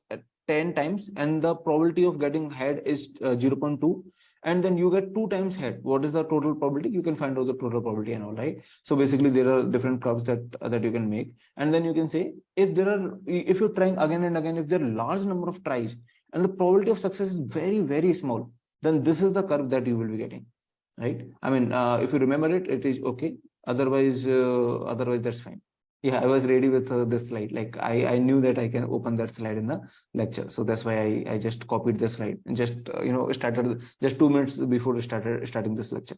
10 times and the probability of getting head is 0.2, and then you get 2 times head, what is the total probability? You can find out the total probability and all, right? So basically, there are different curves that you can make, and then you can say if you're trying again and again, if there are large number of tries and the probability of success is very, very small, then this is the curve that you will be getting, right? I mean, if you remember it, it is okay. Otherwise, that's fine. Yeah, I was ready with this slide. Like I knew that I can open that slide in the lecture, so that's why I just copied the slide and just started just 2 minutes before starting this lecture.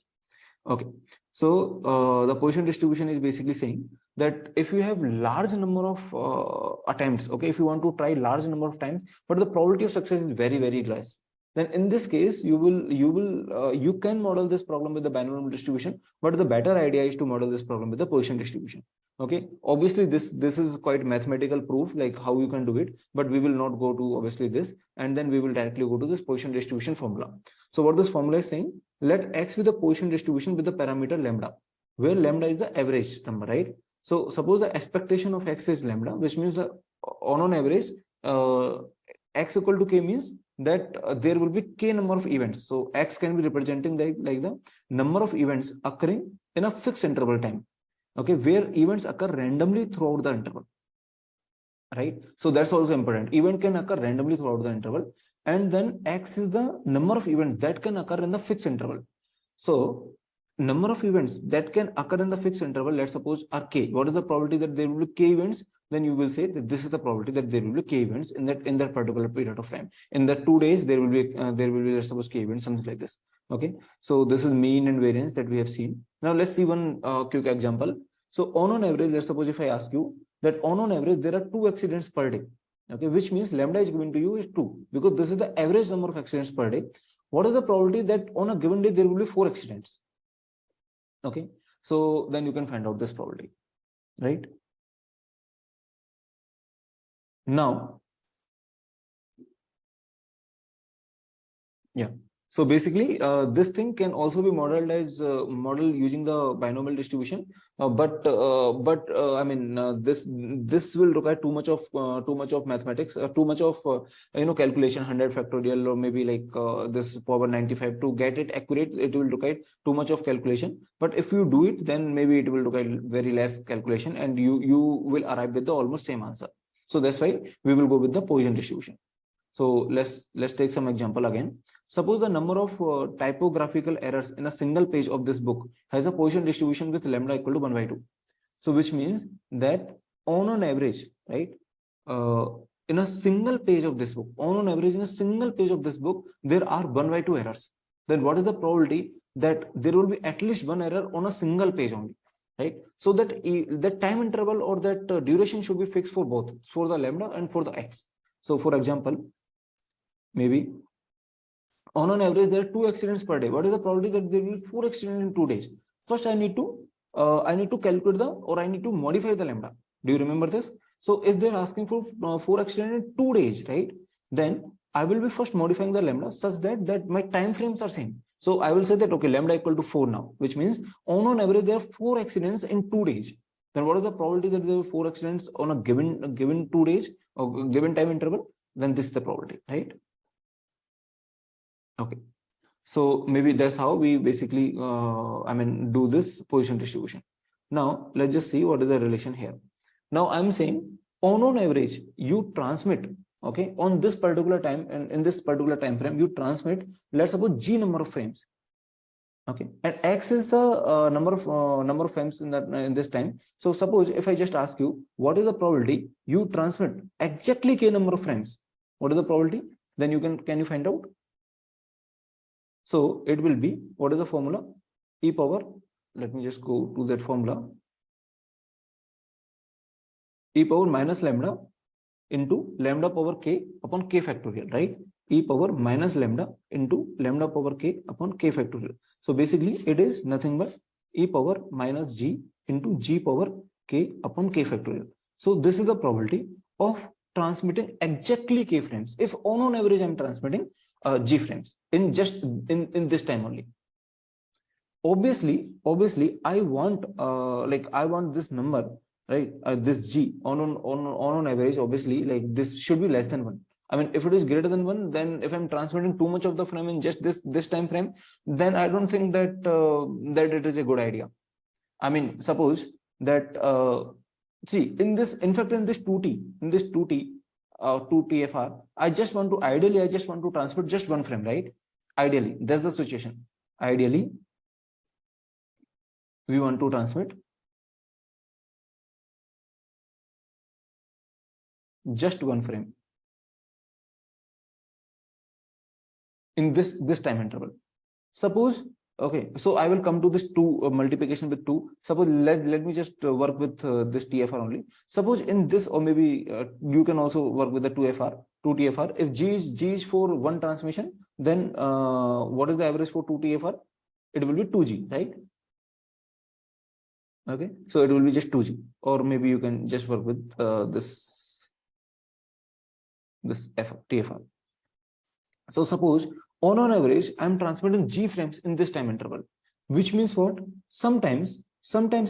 Okay, so the position distribution is basically saying that if you have large number of attempts, okay, if you want to try large number of times, but the probability of success is very, very less, then in this case you can model this problem with the binomial distribution, but the better idea is to model this problem with the position distribution. Okay, obviously this is quite mathematical proof, like how you can do it, but we will not go to obviously this, and then we will directly go to this position distribution formula. So what this formula is saying, let X be the position distribution with the parameter lambda, where lambda is the average number, right? So suppose the expectation of X is lambda, which means the on average, X equal to K means that there will be K number of events. So X can be representing like the number of events occurring in a fixed interval time, okay, where events occur randomly throughout the interval, right? So that's also important. Event can occur randomly throughout the interval, and then X is the number of events that can occur in the fixed interval. So number of events that can occur in the fixed interval, let's suppose, are K. What is the probability that there will be K events? Then you will say that this is the probability that there will be K events in that particular period of time. In the 2 days, there will be let's suppose K events, something like this. Okay. So this is mean and variance that we have seen. Now let's see one quick example. So on average, let's suppose if I ask you that on average there are 2 accidents per day, okay, which means lambda is given to you is 2, because this is the average number of accidents per day. What is the probability that on a given day there will be 4 accidents? Okay, so then you can find out this probability, right? Now, yeah. So basically, this thing can also be modeled as model using the binomial distribution, but I mean, this will require too much of mathematics, too much of calculation, 100 factorial, or maybe like this power 95 to get it accurate. It will require too much of calculation. But if you do it, then maybe it will require very less calculation, and you will arrive with the almost same answer. So that's why we will go with the Poisson distribution. So let's take some example again. Suppose the number of typographical errors in a single page of this book has a Poisson distribution with lambda equal to 1/2. So which means that on an average, right, in a single page of this book, on average in a single page of this book, there are 1/2 errors. Then what is the probability that there will be at least one error on a single page only, right? So that time interval or that duration should be fixed for both, for the lambda and for the X. So for example, maybe on an average there are 2 accidents per day. What is the probability that there will be 4 accidents in 2 days? First, I need to calculate I need to modify the lambda. Do you remember this? So if they're asking for 4 accidents in 2 days, right, then I will be first modifying the lambda such that my time frames are same. So I will say that, okay, lambda equal to 4 now, which means on average there are 4 accidents in 2 days. Then what is the probability that there are 4 accidents on a given 2 days or given time interval? Then this is the probability, right? Okay, so maybe that's how we basically do this Poisson distribution. Now let's just see what is the relation here. Now I'm saying on average you transmit okay, on this particular time and in this particular time frame, you transmit, let's suppose G number of frames. Okay, and X is the number of frames in this time. So suppose if I just ask you, what is the probability you transmit exactly K number of frames? What is the probability? Then you can you find out? So it will be, what is the formula? E power, let me just go to that formula. E power minus lambda into lambda power K upon K factorial, right? E power minus lambda into lambda power K upon K factorial. So basically it is nothing but E power minus G into G power K upon K factorial. So this is the probability of transmitting exactly K frames. If on average I'm transmitting G frames in just in this time only. Obviously I want I want this number, right? This G on average, obviously, like this should be less than 1. I mean, if it is greater than 1, then if I'm transmitting too much of the frame in just this time frame, then I don't think that that it is a good idea. I mean, suppose that see, in fact in this 2T, 2TFR, I just want to transmit just one frame, right? Ideally, that's the situation. Ideally, we want to transmit just one frame in this time interval. Suppose, okay, so I will come to this 2 multiplication with 2. Suppose let me just work with this TFR only. Suppose in this, or maybe you can also work with the 2TFR. If G is for one transmission, then what is the average for 2TFR? It will be 2G, right? Okay, so it will be just 2G, or maybe you can just work with this TFR. So suppose on average, I'm transmitting G frames in this time interval, which means what? Sometimes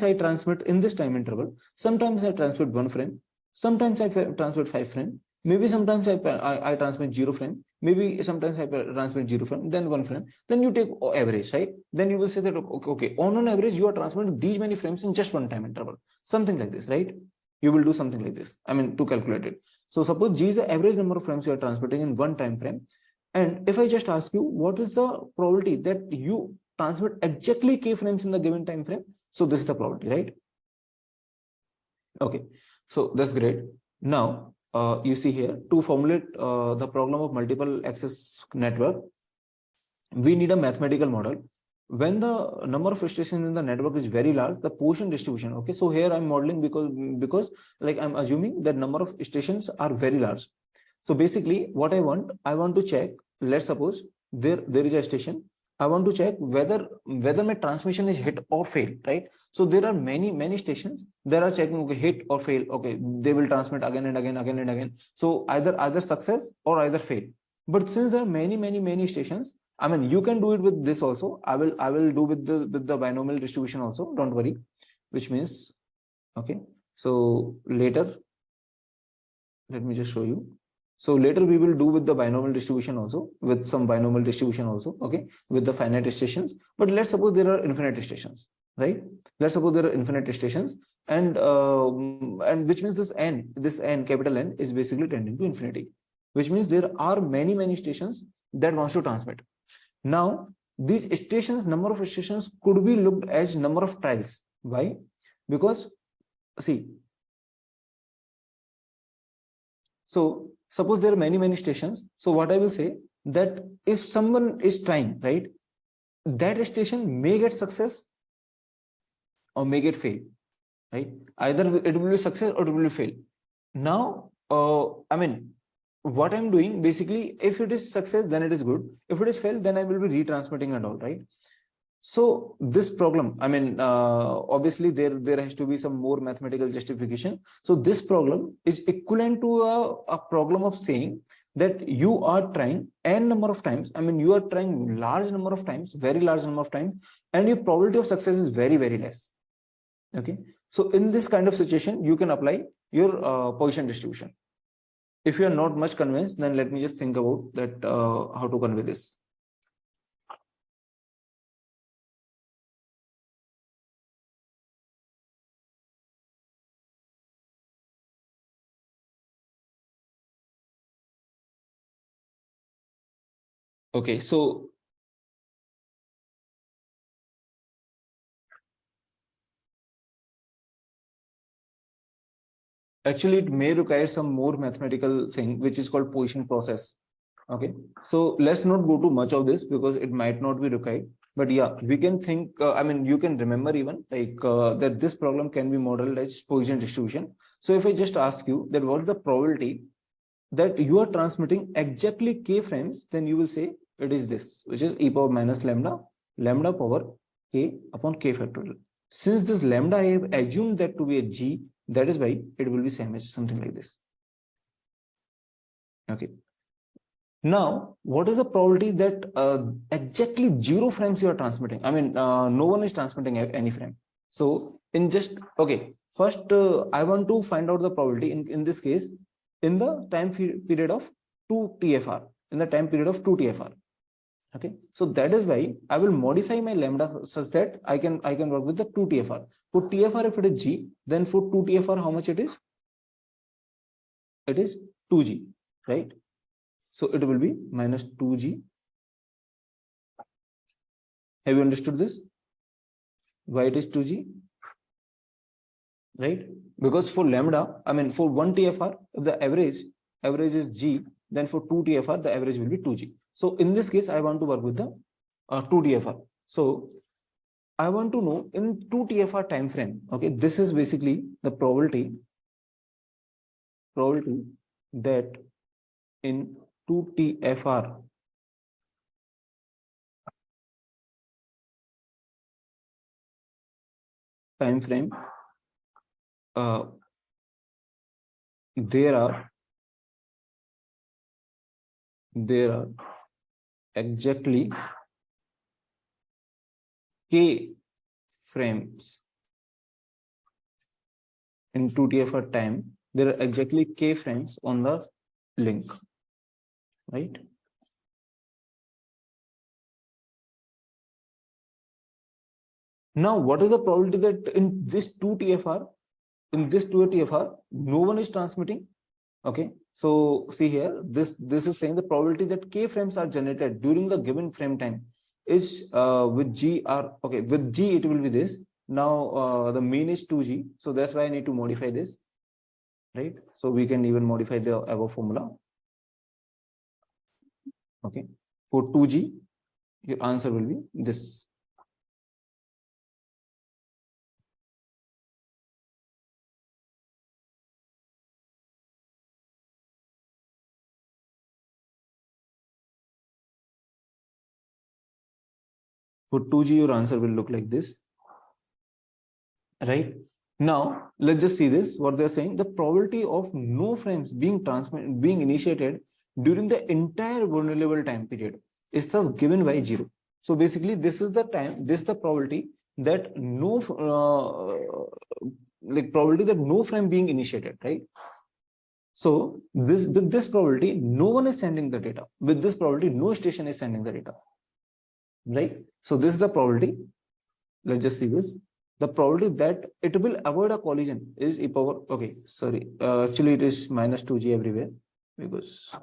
I transmit in this time interval, sometimes I transmit one frame, sometimes I transmit 5 frame, maybe sometimes I transmit 0 frame, maybe sometimes I transmit 0 frame, then 1 frame, then you take average, right? Then you will say that, okay, on average, you are transmitting these many frames in just one time interval, something like this, right? You will do something like this, I mean, to calculate it. So suppose G is the average number of frames you are transmitting in one time frame. And if I just ask you, what is the probability that you transmit exactly K frames in the given time frame? So this is the probability, right? Okay, so that's great. Now, you see here, to formulate the problem of multiple access network, we need a mathematical model. When the number of stations in the network is very large, the portion distribution, okay, so here I'm modeling because like I'm assuming that number of stations are very large. So basically what I want to check, let's suppose there is a station. I want to check whether my transmission is hit or fail, right? So there are many stations that are checking, okay, hit or fail. Okay, they will transmit again and again. So either success or either fail. But since there are many stations, I mean, you can do it with this also. I will do with the binomial distribution also. Don't worry. Which means, okay. So later, let me just show you. So later we will do with the binomial distribution also, with some binomial distribution also, okay, with the finite stations. But let's suppose there are infinite stations, right? Let's suppose there are infinite stations, and which means this n, capital N, is basically tending to infinity, which means there are many stations that wants to transmit. Now, these stations, number of stations could be looked as number of trials. Why? Because see, so suppose there are many stations. So what I will say, that if someone is trying, right, that station may get success or may get fail, right? Either it will be success or it will be fail. Now, I mean, what I'm doing basically, if it is success, then it is good. If it is fail, then I will be retransmitting and all, right? So this problem, I mean, obviously there has to be some more mathematical justification. So this problem is equivalent to a problem of saying that you are trying n number of times. I mean, you are trying large number of times, very large number of times, and your probability of success is very less. Okay. So in this kind of situation, you can apply your position distribution. If you are not much convinced, then let me just think about that, how to convey this. Okay, so actually it may require some more mathematical thing, which is called position process. Okay, so let's not go too much of this because it might not be required. But yeah, we can think, I mean, you can remember even like that this problem can be modeled as position distribution. So if I just ask you that what is the probability that you are transmitting exactly k frames, then you will say it is this, which is e power minus lambda, lambda power k upon k factorial. Since this lambda I have assumed that to be a g, that is why it will be same as something like this. Okay. Now, what is the probability that exactly 0 frames you are transmitting? I mean, no one is transmitting any frame. So in just, okay, first I want to find out the probability in this case, in the time period of 2 TFR, in the time period of 2 TFR. Okay, so that is why I will modify my lambda such that I can work with the 2 TFR. For TFR, if it is G, then for 2 TFR, how much it is? It is 2G, right? So it will be minus 2G. Have you understood this? Why it is 2G? Right? Because for lambda, I mean for 1 TFR, if the average is G, then for 2 TFR, the average will be 2G. So in this case, I want to work with the 2 TFR. So I want to know in 2 TFR time frame. Okay, this is basically the probability that in 2 TFR time frame, there are exactly k frames in 2 TFR time. There are exactly k frames on the link, right? Now, what is the probability that in this 2 TFR, no one is transmitting? Okay, so see here, this is saying the probability that k frames are generated during the given frame time is with G are okay. With G, it will be this. Now the mean is 2G, so that's why I need to modify this, right? So we can even modify the above formula. Okay, for 2G, your answer will be this. For 2G, your answer will look like this, right? Now, let's just see this. What they're saying, the probability of no frames being initiated during the entire vulnerable time period is thus given by 0. So basically, this is the time, this is the probability that probability that no frame being initiated, right? So with this probability, no one is sending the data. With this probability, no station is sending the data, right? So this is the probability. Let's just see this. The probability that it will avoid a collision is e power. Okay, sorry. Actually, it is minus 2G everywhere because.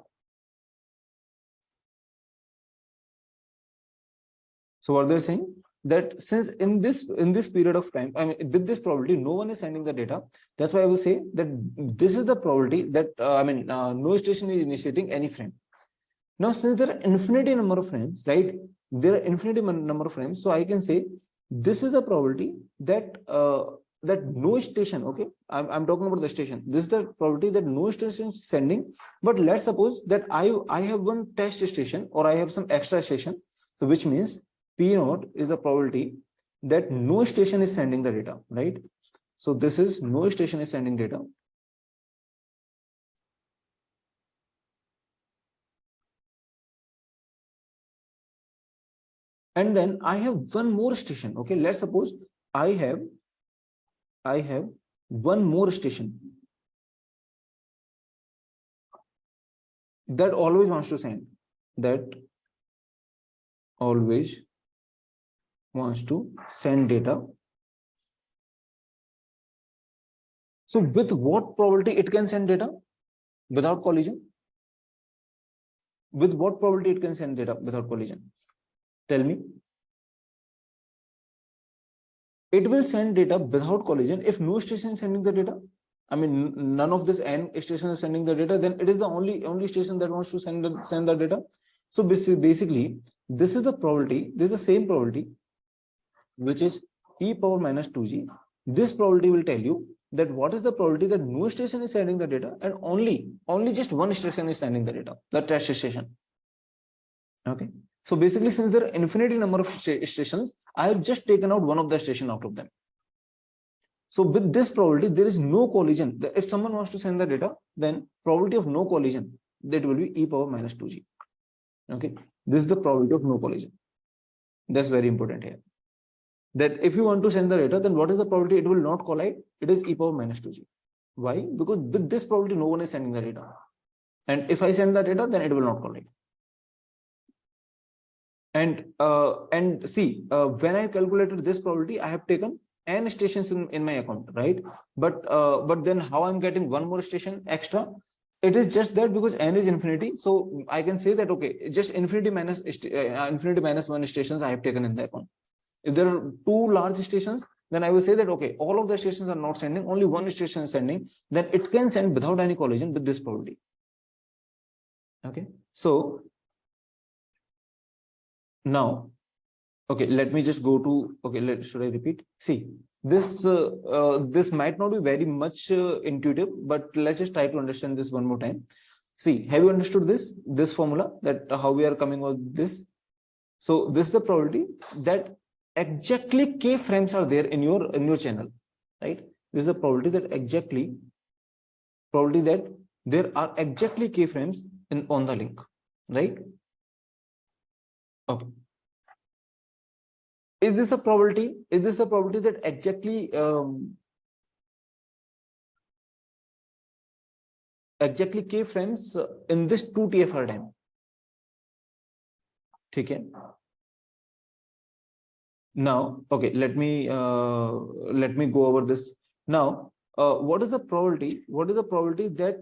So what they're saying that since in this period of time, I mean with this probability, no one is sending the data. That's why I will say that this is the probability that no station is initiating any frame. Now, since there are infinity number of frames, right? There are infinity number of frames, so I can say this is the probability that that no station. Okay, I'm talking about the station. This is the probability that no station is sending. But let's suppose that I have one test station or I have some extra station, so which means P naught is the probability that no station is sending the data, right? So this is no station is sending data. And then I have one more station. Okay, let's suppose I have one more station that always wants to send, that always wants to send data. So with what probability it can send data without collision? With what probability it can send data without collision? Tell me. It will send data without collision if no station is sending the data. I mean, none of this n station is sending the data, then it is the only station that wants to send the data. So basically, this is the probability, this is the same probability, which is e power minus 2g. This probability will tell you that what is the probability that no station is sending the data and only just one station is sending the data, the test station. Okay. So basically, since there are infinity number of stations, I have just taken out one of the station out of them. So with this probability, there is no collision. If someone wants to send the data, then probability of no collision, that will be e power minus 2g. Okay. This is the probability of no collision. That's very important here. That if you want to send the data, then what is the probability it will not collide? It is e power minus 2g. Why? Because with this probability, no one is sending the data. And if I send the data, then it will not collide. And see, when I calculated this probability, I have taken n stations in my account, right? But then how I'm getting one more station extra? It is just that because n is infinity, so I can say that okay, just infinity minus one stations I have taken in the account. If there are two large stations, then I will say that okay, all of the stations are not sending, only one station is sending, then it can send without any collision with this probability. Okay, so now, okay, let me just go to, okay, should I repeat? See, this might not be very much intuitive, but let's just try to understand this one more time. See, have you understood this formula, that how we are coming with this? So this is the probability that exactly k frames are there in your channel, right? This is the probability that there are exactly k frames on the link, right? Okay. Is this a probability? Is this the probability that exactly k frames in this 2 TFR time? Okay. Now, okay, let me go over this. Now, what is the probability? What is the probability that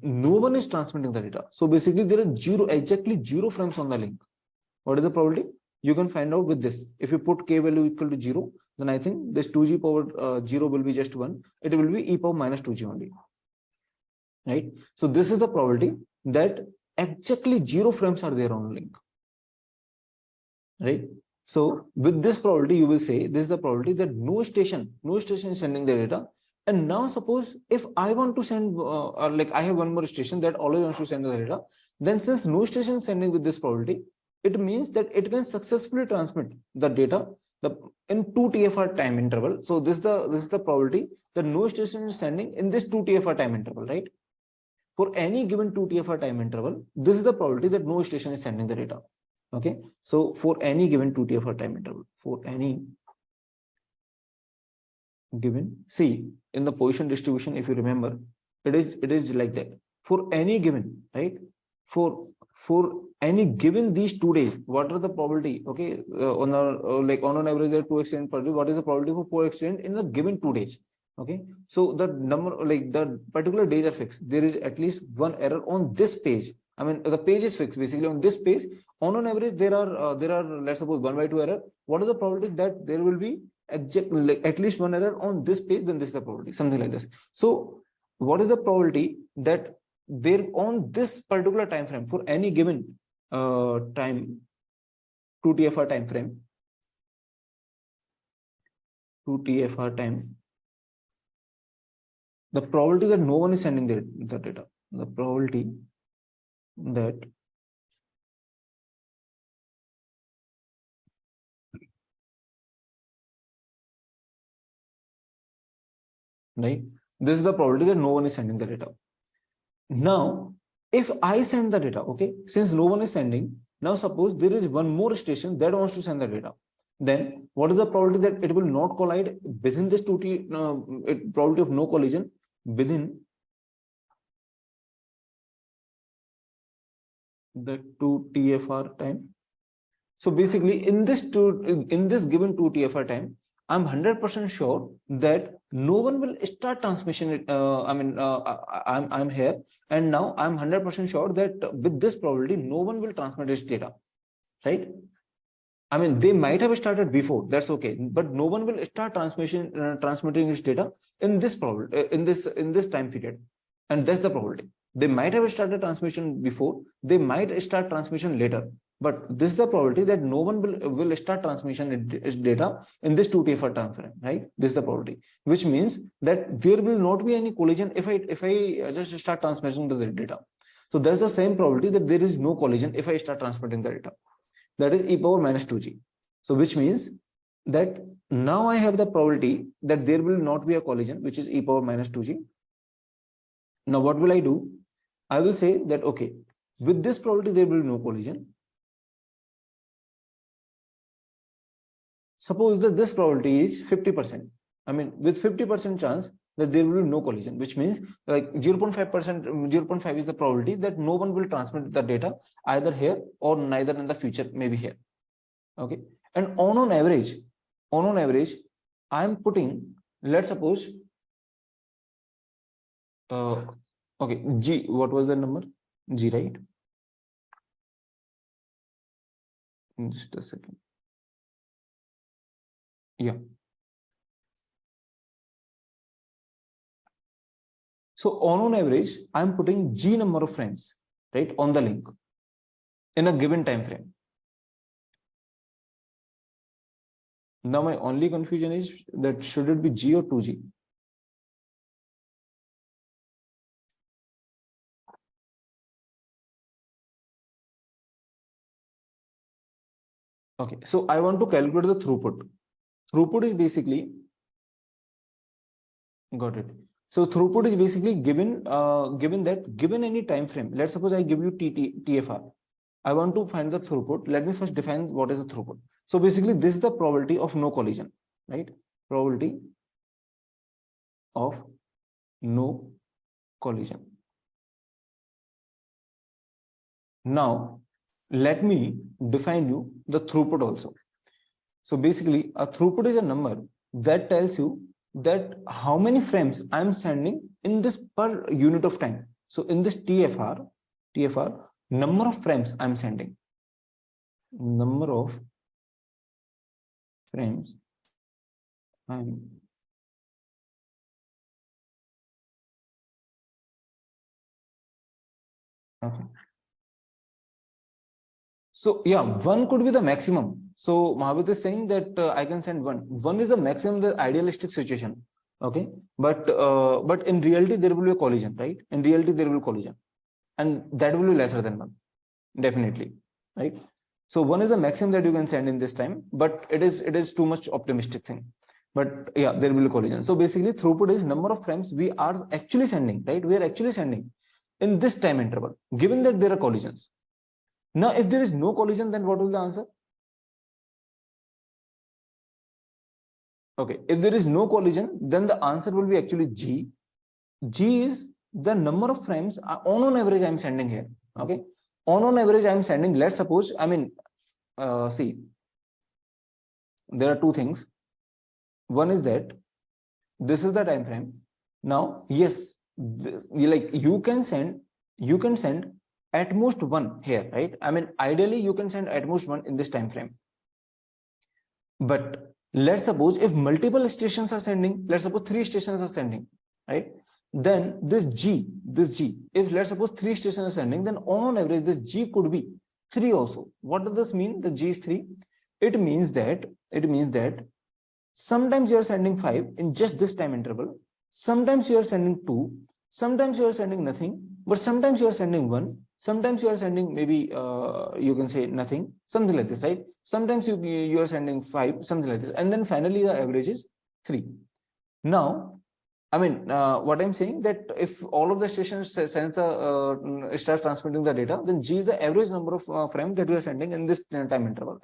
no one is transmitting the data? So basically, there are exactly zero frames on the link. What is the probability? You can find out with this. If you put k value equal to 0, then I think this 2g power 0 will be just 1. It will be e power minus 2g only. Right? So this is the probability that exactly 0 frames are there on the link. Right? So with this probability, you will say this is the probability that no station is sending the data. And now suppose if I want to send, like I have one more station that always wants to send the data, then since no station is sending with this probability, it means that it can successfully transmit the data in 2 TFR time interval. So this is the probability that no station is sending in this 2 TFR time interval, right? For any given 2 TFR time interval, this is the probability that no station is sending the data. Okay, so for any given 2 TFR time interval, for any given, see in the position distribution, if you remember, it is like that. For any given, right? For any given these 2 days, what are the probability? Okay, on an average, there are 2 accidents per day. What is the probability for 4 accidents in the given 2 days? Okay, so the number, like the particular days are fixed. There is at least one error on this page. I mean, the page is fixed. Basically, on this page, on an average, there are let's suppose 1/2 error. What is the probability that there will be at least one error on this page? Then this is the probability, something like this. So, what is the probability that there on this particular time frame for any given time 2 TFR time frame, 2 TFR time, the probability that no one is sending the data, the probability that right, this is the probability that no one is sending the data. Now if I send the data, okay, since no one is sending, now suppose there is one more station that wants to send the data, then what is the probability that it will not collide within this 2T probability of no collision within the 2 TFR time? So basically in this given 2 TFR time, I'm 100% sure that no one will start transmission. I'm here, and now I'm 100% sure that with this probability, no one will transmit its data, right? I mean, they might have started before. That's okay, but no one will start transmitting its data in this probability in this time period, and that's the probability. They might have started transmission before. They might start transmission later, but this is the probability that no one will start transmission its data in this 2 TFR time frame, right? This is the probability, which means that there will not be any collision if I just start transmitting the data. So that's the same probability that there is no collision if I start transmitting the data. That is e power minus 2g. So which means that now I have the probability that there will not be a collision, which is e power minus 2g. Now what will I do? I will say that, okay, with this probability there will be no collision. Suppose that this probability is 50%. I mean, with 50% chance that there will be no collision, which means like 0.5%, 0.5 is the probability that no one will transmit the data either here or neither in the future, maybe here. Okay. And on average, I am putting, let's suppose, okay, G, what was the number? G, right? Just a second. Yeah. So on average, I'm putting G number of frames, right, on the link in a given time frame. Now my only confusion is that should it be G or 2G? Okay, so I want to calculate the throughput. Throughput is basically, got it. So throughput is basically given given any time frame. Let's suppose I give you TFR. I want to find the throughput. Let me first define what is the throughput. So basically, this is the probability of no collision, right? Probability of no collision. Now, let me define you the throughput also. So basically, a throughput is a number that tells you that how many frames I'm sending in this per unit of time. So in this TFR, number of frames I'm sending. Number of frames I'm okay. So yeah, one could be the maximum. So Mahavit is saying that I can send one. One is the maximum, the idealistic situation. Okay, but in reality there will be a collision, right? In reality there will be collision, and that will be lesser than one, definitely, right? So one is the maximum that you can send in this time, but it is too much optimistic thing. But yeah, there will be collision. So basically, throughput is number of frames we are actually sending, right? We are actually sending in this time interval, given that there are collisions. Now, if there is no collision, then what will the answer? Okay, if there is no collision, then the answer will be actually G. G is the number of frames on average I'm sending here. Okay, on average I'm sending. Let's suppose, I mean, see, there are two things. One is that this is the time frame. Now, yes, like you can send at most one here, right? I mean, ideally you can send at most one in this time frame. But let's suppose if multiple stations are sending, let's suppose 3 stations are sending, right? Then this G, if let's suppose 3 stations are sending, then on average this G could be 3 also. What does this mean? The G is 3. It means that sometimes you are sending 5 in just this time interval. Sometimes you are sending 2. Sometimes you are sending nothing. But sometimes you are sending 1. Sometimes you are sending maybe you can say nothing, something like this, right? Sometimes you are sending 5, something like this, and then finally the average is 3. Now, I mean, what I'm saying that if all of the stations start transmitting the data, then G is the average number of frames that we are sending in this time interval.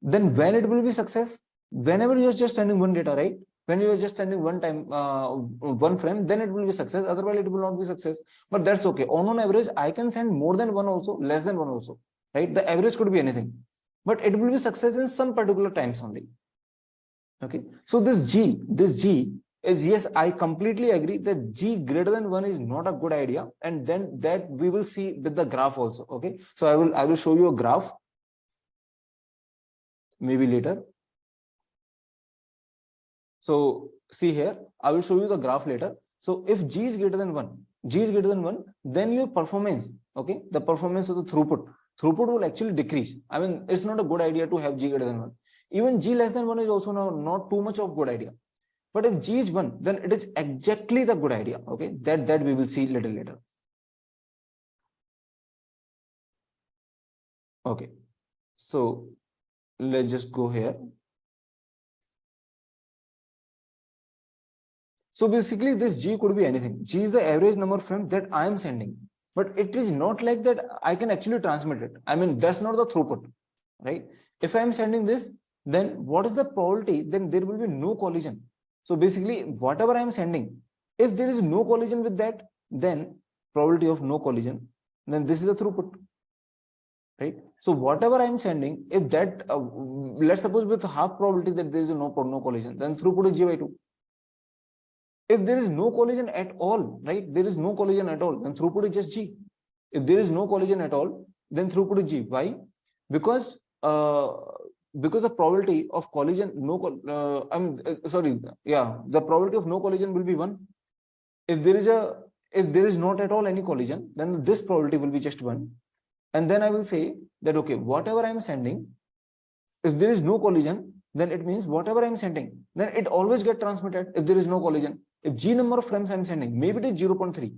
Then when it will be success? Whenever you are just sending one data, right? When you are just sending one time, one frame, then it will be success. Otherwise, it will not be success. But that's okay. On average, I can send more than one also, less than one also, right? The average could be anything, but it will be success in some particular times only. Okay, so this G is, yes, I completely agree that G greater than 1 is not a good idea, and then that we will see with the graph also. Okay, so I will show you a graph maybe later. So see here, I will show you the graph later. So if G is greater than 1, G is greater than 1, then your performance, okay, the performance of the throughput will actually decrease. I mean, it's not a good idea to have G greater than 1. Even G less than 1 is also not too much of good idea. But if G is 1, then it is exactly the good idea. Okay, that we will see little later. Okay, so let's just go here. So basically this G could be anything. G is the average number of frames that I am sending, but it is not like that I can actually transmit it. I mean, that's not the throughput, right? If I am sending this, then what is the probability? Then there will be no collision. So basically whatever I am sending, if there is no collision with that, then probability of no collision, then this is the throughput, right? So whatever I am sending, if that, let's suppose with half probability that there is no collision, then throughput is G by 2. If there is no collision at all, right? There is no collision at all, then throughput is just G. If there is no collision at all, then throughput is G. Why? Because the probability of collision, the probability of no collision will be 1. If there is not at all any collision, then this probability will be just 1. And then I will say that, okay, whatever I am sending, if there is no collision, then it means whatever I'm sending, then it always get transmitted if there is no collision. If G number of frames I'm sending, maybe it is 0.3,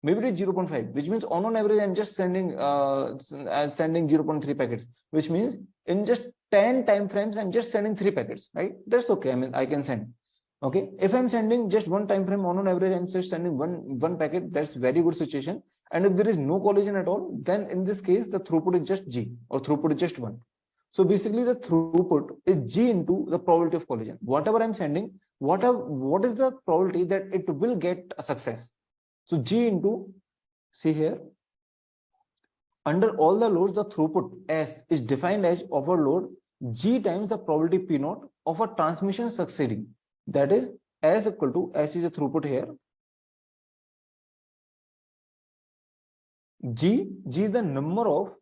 maybe it is 0.5, which means on average I'm just sending 0.3 packets, which means in just 10 time frames I'm just sending 3 packets, right? That's okay. I mean, I can send. Okay, if I'm sending just one time frame, on average I'm just sending one packet, that's very good situation. And if there is no collision at all, then in this case the throughput is just G, or throughput is just 1. So basically the throughput is G into the probability of collision. Whatever I'm sending, what is the probability that it will get a success? So G into, see here, under all the loads, the throughput S is defined as overload G times the probability P naught of a transmission succeeding. That is S equal to, S is a throughput here. G is the number of,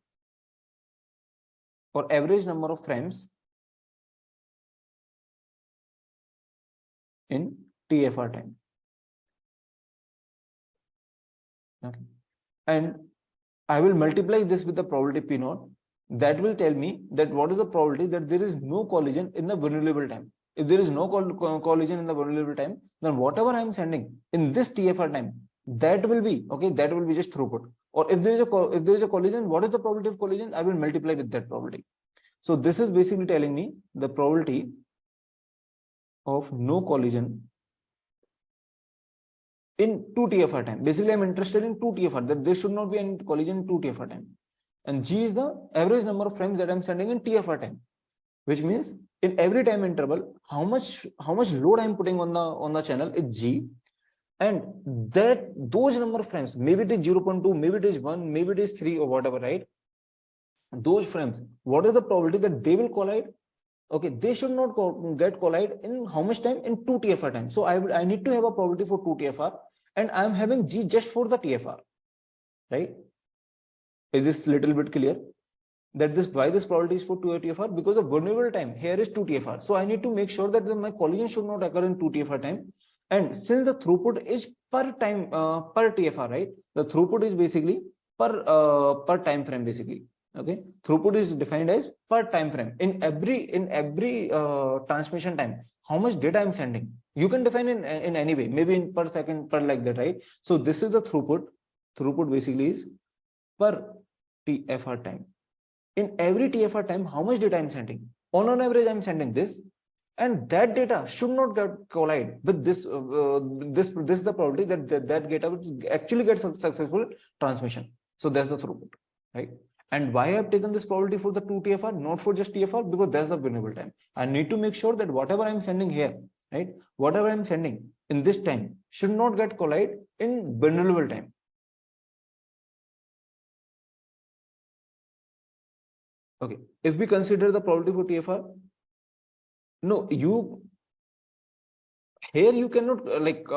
or average number of frames in TFR time. Okay. And I will multiply this with the probability P naught. That will tell me that what is the probability that there is no collision in the vulnerable time. If there is no collision in the vulnerable time, then whatever I am sending in this TFR time, that will be, okay, that will be just throughput. Or if there is a collision, what is the probability of collision? I will multiply with that probability. So this is basically telling me the probability of no collision in 2 TFR time. Basically, I'm interested in 2 TFR, that there should not be any collision in 2 TFR time. And G is the average number of frames that I'm sending in TFR time, which means in every time interval, how much load I'm putting on the channel is G. And that those number of frames, maybe it is 0.2, maybe it is 1, maybe it is 3 or whatever, right? Those frames, what is the probability that they will collide? Okay, they should not get collide in how much time? In 2 TFR time. So I need to have a probability for 2 TFR, and I'm having G just for the TFR, right? Is this little bit clear? That this, why this probability is for 2 TFR? Because the vulnerable time here is 2 TFR. So I need to make sure that my collision should not occur in 2 TFR time. And since the throughput is per time, per TFR, right? The throughput is basically per time frame, basically. Okay, throughput is defined as per time frame. In every transmission time, how much data I'm sending, you can define in any way, maybe in per second, per, like that, right? So this is the throughput basically is per TFR time. In every TFR time, how much data I'm sending? On average, I'm sending this, and that data should not get collide with this. This is the probability that data would actually get successful transmission. So that's the throughput, right? And why I've taken this probability for the 2 TFR, not for just TFR, because that's the vulnerable time. I need to make sure that whatever I'm sending here, right, whatever I'm sending in this time should not get collide in vulnerable time. Okay, if we consider the probability for TFR, no, here you cannot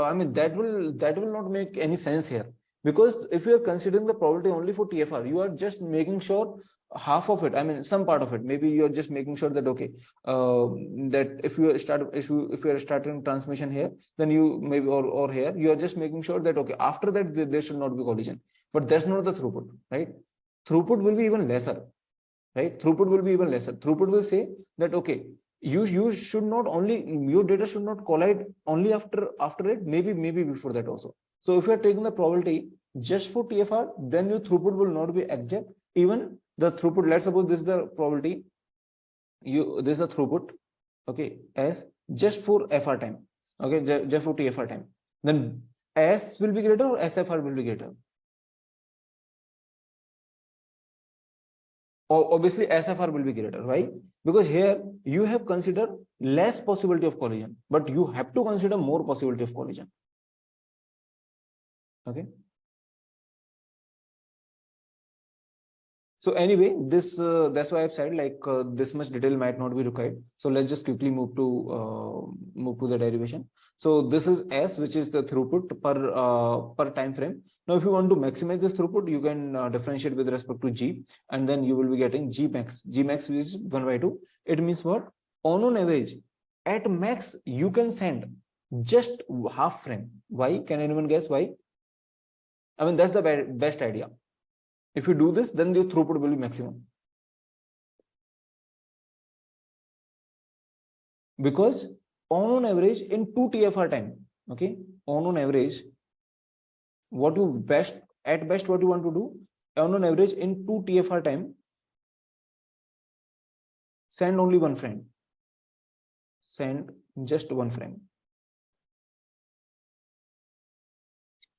I mean that will not make any sense here, because if you are considering the probability only for TFR, you are just making sure half of it, I mean some part of it, maybe you are just making sure that okay, that if you are starting transmission here, then you maybe or here you are just making sure that okay, after that there should not be collision. But that's not the throughput, right? Throughput will be even lesser, right? Throughput will be even lesser. Throughput will say that okay, you should not only, your data should not collide only after it, maybe before that also. So if you are taking the probability just for TFR, then your throughput will not be exact. Even the throughput, let's suppose this is the probability, this is a throughput, okay, as just for FR time, okay, just for TFR time, then S will be greater or SFR will be greater? Obviously SFR will be greater. Why? Because here you have considered less possibility of collision, but you have to consider more possibility of collision. Okay. So anyway, this that's why I've said this much detail might not be required. So let's just quickly move to the derivation. So this is S, which is the throughput per time frame. Now, if you want to maximize this throughput, you can differentiate with respect to G, and then you will be getting G max. G max is 1/2. It means what? On average, at max you can send just half frame. Why? Can anyone guess why? I mean that's the best idea. If you do this, then your throughput will be maximum. Because on average in 2 TFR time, okay, on average, what you at best what you want to do, on average in 2 TFR time, send only one frame. Send just one frame.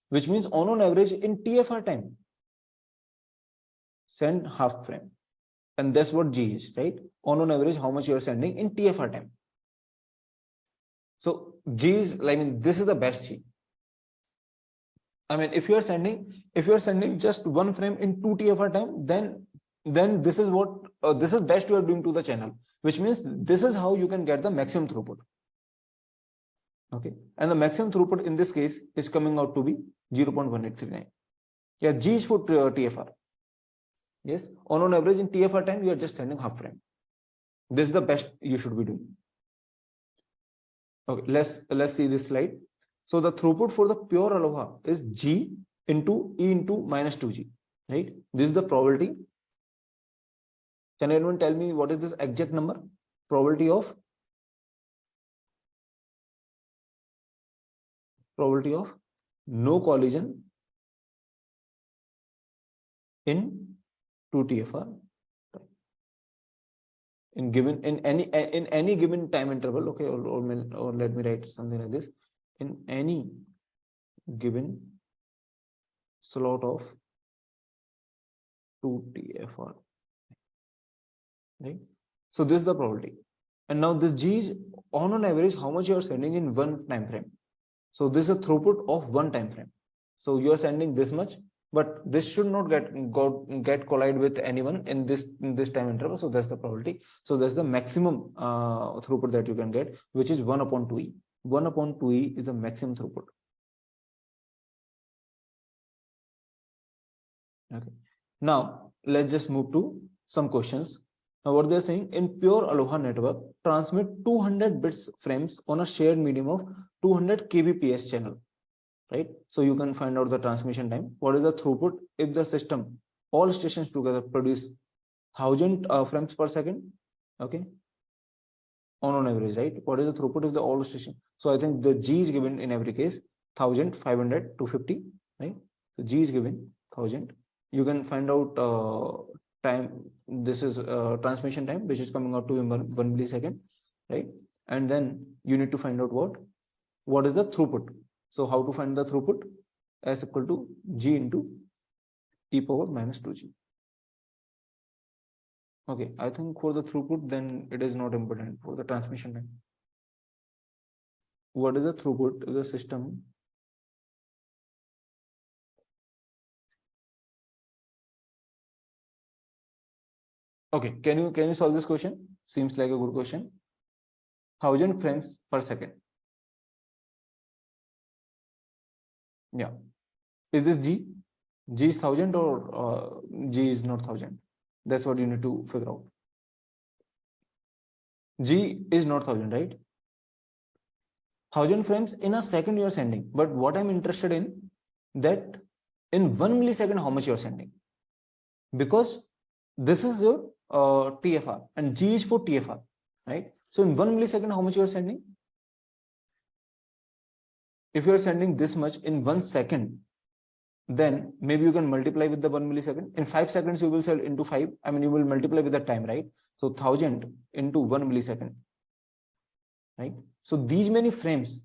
Which means on average in TFR time, send half frame. And that's what G is, right? On average, how much you are sending in TFR time. So G is, I mean, this is the best G. I mean, if you are sending just one frame in 2 TFR time, then this is what this is best you are doing to the channel, which means this is how you can get the maximum throughput. Okay, and the maximum throughput in this case is coming out to be 0.1839. Yeah, G is for TFR. Yes, on average in TFR time you are just sending half frame. This is the best you should be doing. Okay, let's see this slide. So the throughput for the pure Aloha is G into E into minus 2G, right? This is the probability. Can anyone tell me what is this exact number? Probability of no collision in 2 TFR in any given time interval. Okay, or let me write something like this: in any given slot of 2 TFR, right? So this is the probability, and now this G is on average how much you are sending in one time frame. So this is a throughput of one time frame. So you are sending this much, but this should not get collide with anyone in this time interval. So that's the probability. So that's the maximum throughput that you can get, which is 1/2E. 1/2E is the maximum throughput. Okay. Now let's just move to some questions. Now what they're saying, in pure Aloha network, transmit 200 bits frames on a shared medium of 200 kbps channel, right? So you can find out the transmission time. What is the throughput if the system, all stations together produce 1000 frames per second? Okay, on average, right? What is the throughput if the all station? So I think the G is given in every case 1500 to 50, right? So G is given 1000. You can find out time. This is transmission time, which is coming out to 1 millisecond, right? And then you need to find out what is the throughput. So how to find the throughput? S equal to G into e power minus 2G. Okay, I think for the throughput, then it is not important for the transmission time. What is the throughput of the system? Okay, can you solve this question? Seems like a good question. 1000 frames per second. Yeah. Is this G? G is 1000 or G is not 1000? That's what you need to figure out. G is not 1000, right? 1000 frames in a second you are sending. But what I'm interested in, that in 1 millisecond, how much you are sending? Because this is your TFR and G is for TFR, right? So in 1 millisecond, how much you are sending? If you are sending this much in 1 second, then maybe you can multiply with the 1 millisecond. In 5 seconds, you will send into 5. I mean, you will multiply with the time, right? So 1000 into 1 millisecond, right? So these many frames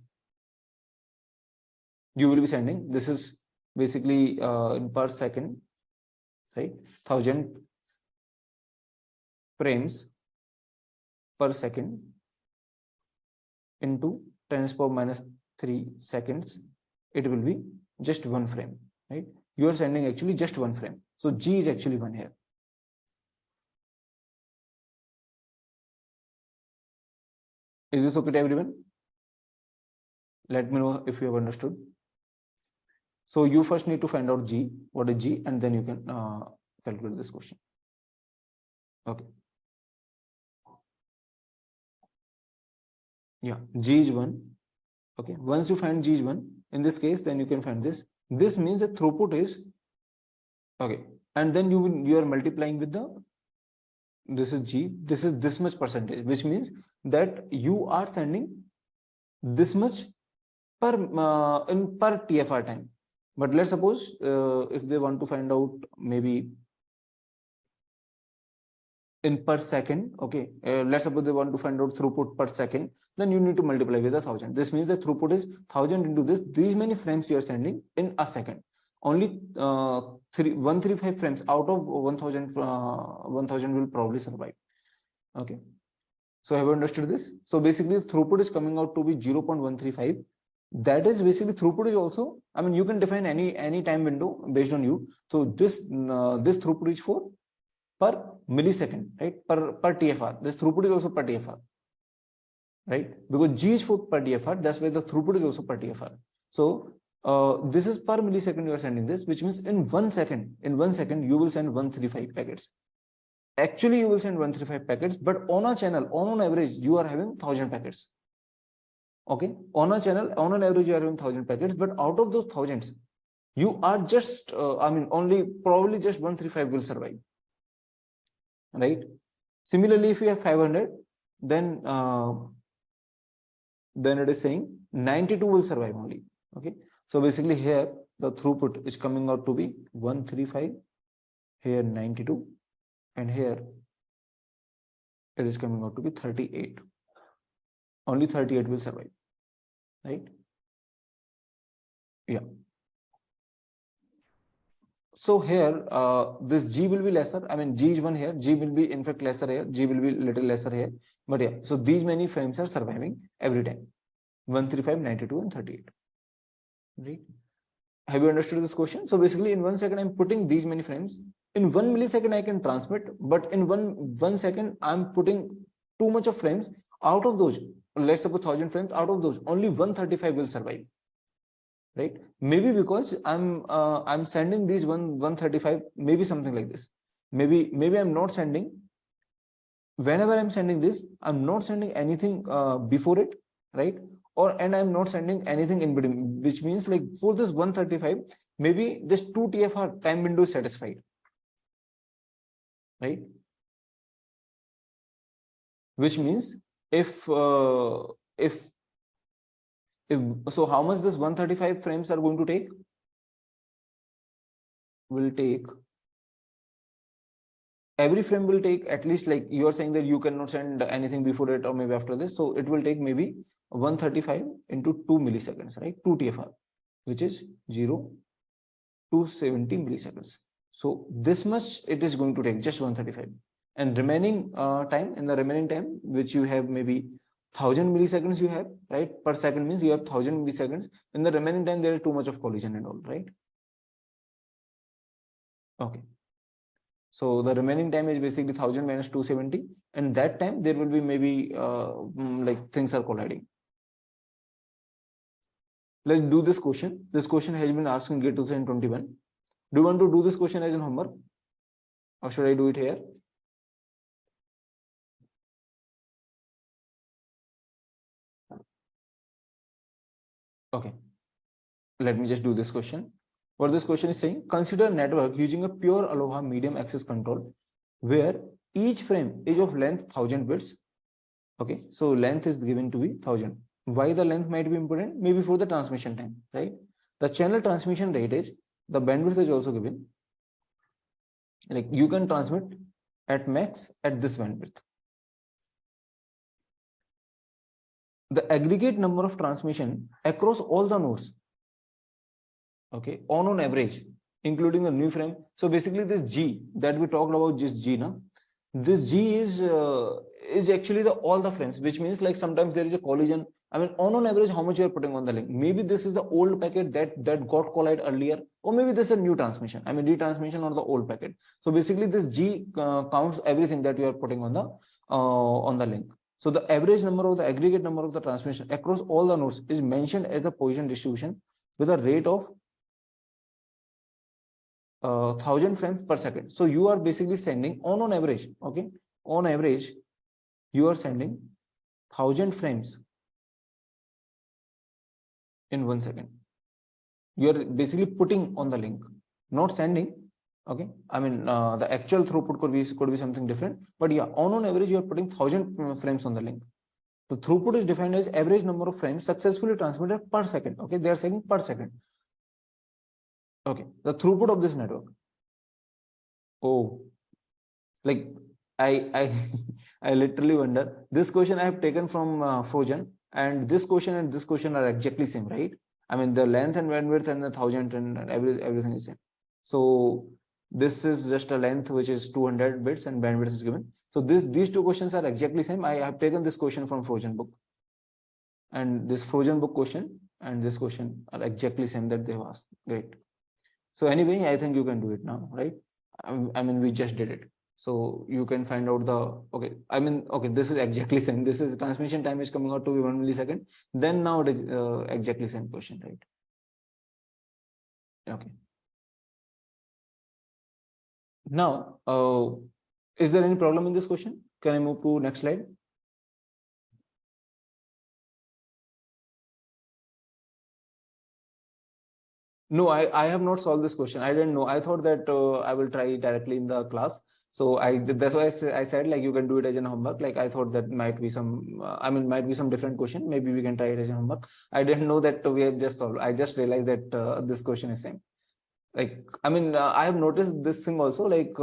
you will be sending. This is basically in per second, right? 1000 frames per second into 10 to the power minus 3 seconds. It will be just one frame, right? You are sending actually just one frame. So G is actually 1 here. Is this okay to everyone? Let me know if you have understood. So you first need to find out G, what is G, and then you can calculate this question. Okay. Yeah, G is 1. Okay. Once you find G is 1, in this case, then you can find this. This means the throughput is okay. And then you are multiplying with the, this is G, this is this much percentage, which means that you are sending this much per in per TFR time. But let's suppose if they want to find out maybe in per second, okay, let's suppose they want to find out throughput per second, then you need to multiply with 1000. This means the throughput is 1000 into this, these many frames you are sending in a second. Only 135 frames out of 1000 will probably survive. Okay, so have you understood this? So basically throughput is coming out to be 0.135. That is basically throughput is also, I mean, you can define any time window based on you. So this this throughput is for per millisecond, right? Per TFR. This throughput is also per TFR, right? Because G is for per TFR, that's why the throughput is also per TFR. So this is per millisecond you are sending this, which means in 1 second, you will send 135 packets. Actually, you will send 135 packets, but on a channel, on average, you are having 1000 packets. Okay, on a channel, on an average, you are having 1000 packets, but out of those thousands, you are just, I mean, only probably just 135 will survive, right? Similarly, if you have 500, then it is saying 92 will survive only. Okay, so basically here the throughput is coming out to be 135, here 92, and here it is coming out to be 38. Only 38 will survive, right? Yeah. So here this G will be lesser. I mean, G is 1 here, G will be in fact lesser here, G will be little lesser here. But yeah, so these many frames are surviving every time. 135, 92, and 38. Right? Have you understood this question? So basically in 1 second, I'm putting these many frames. In 1 millisecond, I can transmit, but in one second, I'm putting too much of frames. Out of those, let's suppose 1000 frames, out of those, only 135 will survive. Right? Maybe because I'm sending these 135, maybe something like this. Maybe I'm not sending. Whenever I'm sending this, I'm not sending anything before it, right? And I'm not sending anything in between, which means like for this 135, maybe this 2 TFR time window is satisfied, right? Which means if so, how much this 135 frames are going to take? Will take, every frame will take at least, like you are saying that you cannot send anything before it or maybe after this, so it will take maybe 135 into 2 milliseconds, right? 2 TFR, which is 0 to 70 milliseconds. So this much it is going to take, just 135, and remaining time, in the remaining time, which you have maybe 1000 milliseconds you have, right? Per second means you have 1000 milliseconds. In the remaining time, there is too much of collision and all, right? Okay. So the remaining time is basically 1000 minus 270, and that time there will be maybe like things are colliding. let's do this question. This question has been asked in GATE 2021. Do you want to do this question as an homework, or should I do it here? Okay, let me just do this question. What this question is saying: consider a network using a pure Aloha medium access control, where each frame is of length 1000 bits. Okay, so length is given to be 1000. Why the length might be important? Maybe for the transmission time, right? The channel transmission rate is, the bandwidth is also given. Like you can transmit at max at this bandwidth. The aggregate number of transmission across all the nodes, okay, on average, including the new frame. So basically this G that we talked about, just G now, this G is actually the all the frames, which means like sometimes there is a collision. I mean, on average, how much you are putting on the link? Maybe this is the old packet that got collided earlier, or maybe this is a new transmission. I mean, retransmission or the old packet. So basically, this G counts everything that you are putting on the link. So the average number or the aggregate number of the transmission across all the nodes is mentioned as the position distribution with a rate of 1000 frames per second. So you are basically sending on average, okay, on average, you are sending 1000 frames in 1 second. You are basically putting on the link, not sending. Okay, I mean the actual throughput could be something different, but yeah, on average you are putting 1000 frames on the link. The throughput is defined as average number of frames successfully transmitted per second. Okay, they are saying per second. Okay, the throughput of this network. Oh, like I I literally wonder. This question I have taken from Frozen, and this question are exactly same, right? I mean the length and bandwidth and the 1000 and everything is same. So this is just a length which is 200 bits and bandwidth is given. So these two questions are exactly same. I have taken this question from Frozen book, and this Frozen book question and this question are exactly same that they have asked. Great. So anyway, I think you can do it now, right? I mean, we just did it. So you can find out the, okay, I mean, okay, this is exactly same. This is transmission time is coming out to be 1 millisecond. Then now it is exactly same question, right? Okay. Now, is there any problem in this question? Can I move to next slide? No, I have not solved this question. I didn't know. I thought that I will try directly in the class. So that's why I said like you can do it as an homework. Like I thought that might be some, I mean, might be some different question. Maybe we can try it as a homework. I didn't know that we have just solved. I just realized that this question is same. Like, I mean, I have noticed this thing also, like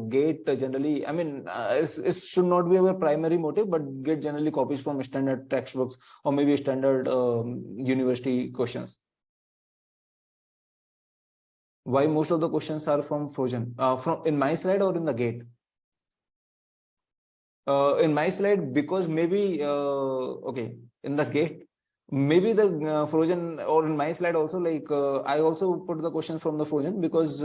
GATE generally, I mean, it should not be our primary motive, but GATE generally copies from standard textbooks or maybe standard university questions. Why most of the questions are from Frozen? From in my slide or in the GATE? In my slide, because maybe okay, in the GATE, maybe the Frozen, or in my slide also, like I also put the questions from the Frozen because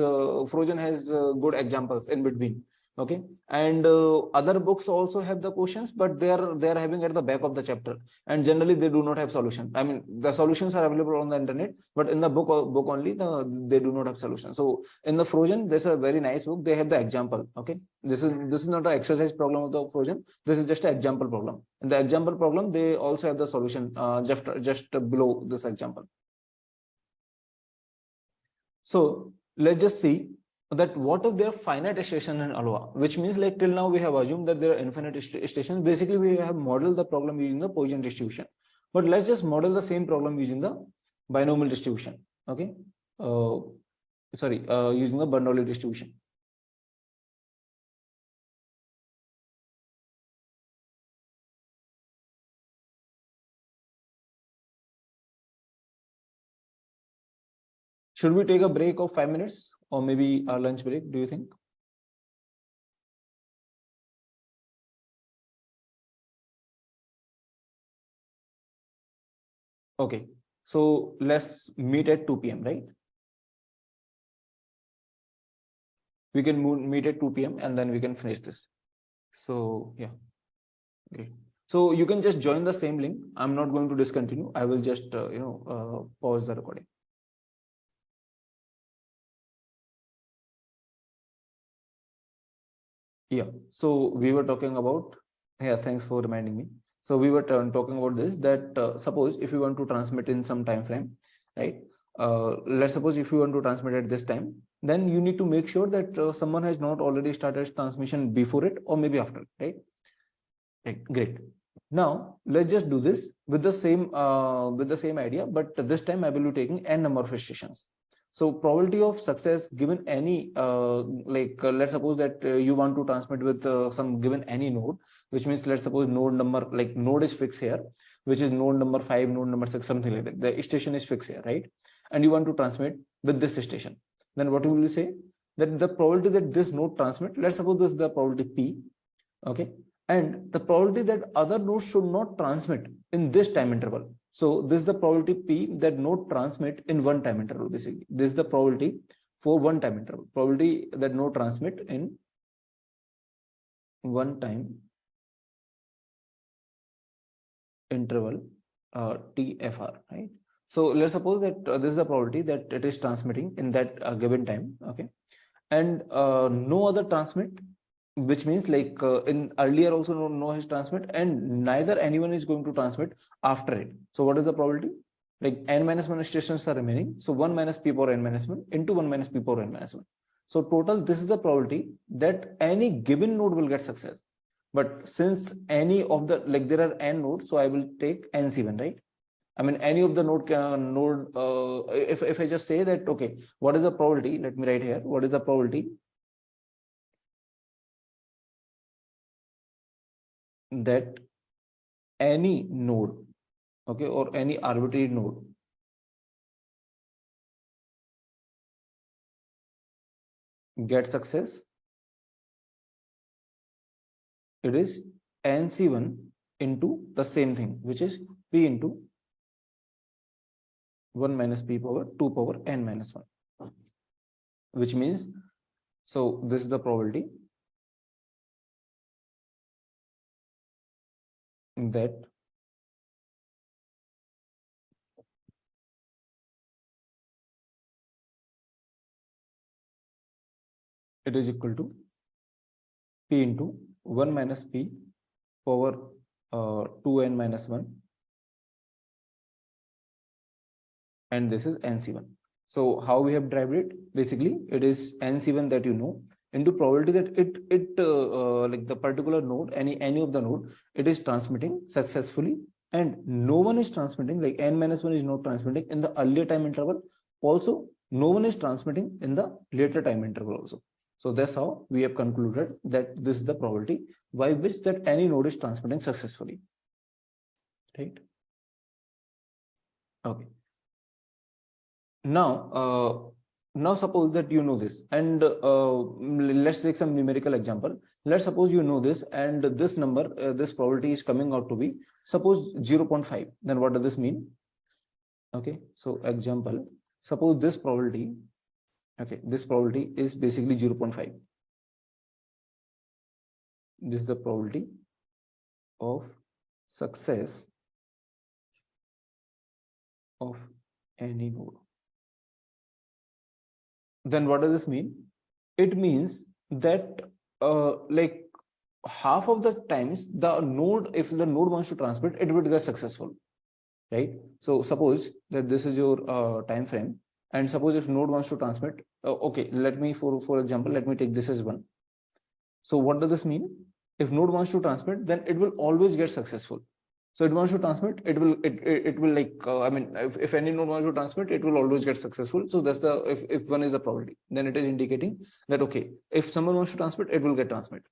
Frozen has good examples in between. Okay, and other books also have the questions, but they are having at the back of the chapter, and generally they do not have solution. I mean, the solutions are available on the internet, but in the book only they do not have solution. So in the Frozen, there's a very nice book. They have the example. Okay, this is not an exercise problem of the Frozen. This is just an example problem. In the example problem, they also have the solution just below this example. So let's just see that what is their finite station in Aloha, which means like till now we have assumed that there are infinite stations. Basically, we have modeled the problem using the Poisson distribution. But let's just model the same problem using the binomial distribution. Okay, using the Bernoulli distribution. Should we take a break of 5 minutes or maybe a lunch break? Do you think? Okay, so let's meet at 2 p.m., right? We can meet at 2 p.m. and then we can finish this. So yeah, great. So you can just join the same link. I'm not going to discontinue. I will just pause the recording. Yeah. So we were talking about, yeah, thanks for reminding me. So we were talking about this, that suppose if you want to transmit in some time frame, right? Let's suppose if you want to transmit at this time, then you need to make sure that someone has not already started transmission before it or maybe after, right? Right, great. Now let's just do this with the same idea, but this time I will be taking n number of stations. So probability of success given any let's suppose that you want to transmit with some given any node, which means let's suppose node number, like node is fixed here, which is node number 5, node number 6, something like that. The station is fixed here, right? And you want to transmit with this station. Then what will you say? That the probability that this node transmit, let's suppose this is the probability P, okay, and the probability that other nodes should not transmit in this time interval. So this is the probability P that node transmit in one time interval. Basically, this is the probability for one time interval. Probability that node transmit in one time interval, TFR, right? So let's suppose that this is the probability that it is transmitting in that given time, okay, and no other transmit, which means like in earlier also no has transmit, and neither anyone is going to transmit after it. So what is the probability? Like n minus 1 stations are remaining, so 1 minus p power n minus 1 into 1 minus p power n minus 1. So total, this is the probability that any given node will get success. But since any of the, like there are n nodes, so I will take NC1, right? I mean, any of the if I just say that, okay, what is the probability? Let me write here. What is the probability that any node, okay, or any arbitrary node get success? It is NC1 into the same thing, which is P into 1 minus P power 2 power n minus 1, which means, so this is the probability that it is equal to P into 1 minus P power 2n minus 1, and this is NC1. So how we have derived it? Basically, it is NC1 that you know into probability that like the particular node, any of the node, it is transmitting successfully, and no one is transmitting, like n minus 1 is not transmitting in the earlier time interval. Also, no one is transmitting in the later time interval also. So that's how we have concluded that this is the probability by which that any node is transmitting successfully, right? Okay. Now suppose that you know this, and let's take some numerical example. Let's suppose you know this, and this number, this probability is coming out to be, suppose 0.5. Then what does this mean? Okay, so example, suppose this probability, okay, this probability is basically 0.5. This is the probability of success of any node. Then what does this mean? It means that like half of the times the node, if the node wants to transmit, it would get successful, right? So suppose that this is your time frame, and suppose if node wants to transmit, okay, let me for example, let me take this as 1. So what does this mean? If node wants to transmit, then it will always get successful. So it wants to transmit, it will like I mean, if any node wants to transmit, it will always get successful. So that's the, if 1 is the probability, then it is indicating that, okay, if someone wants to transmit, it will get transmit.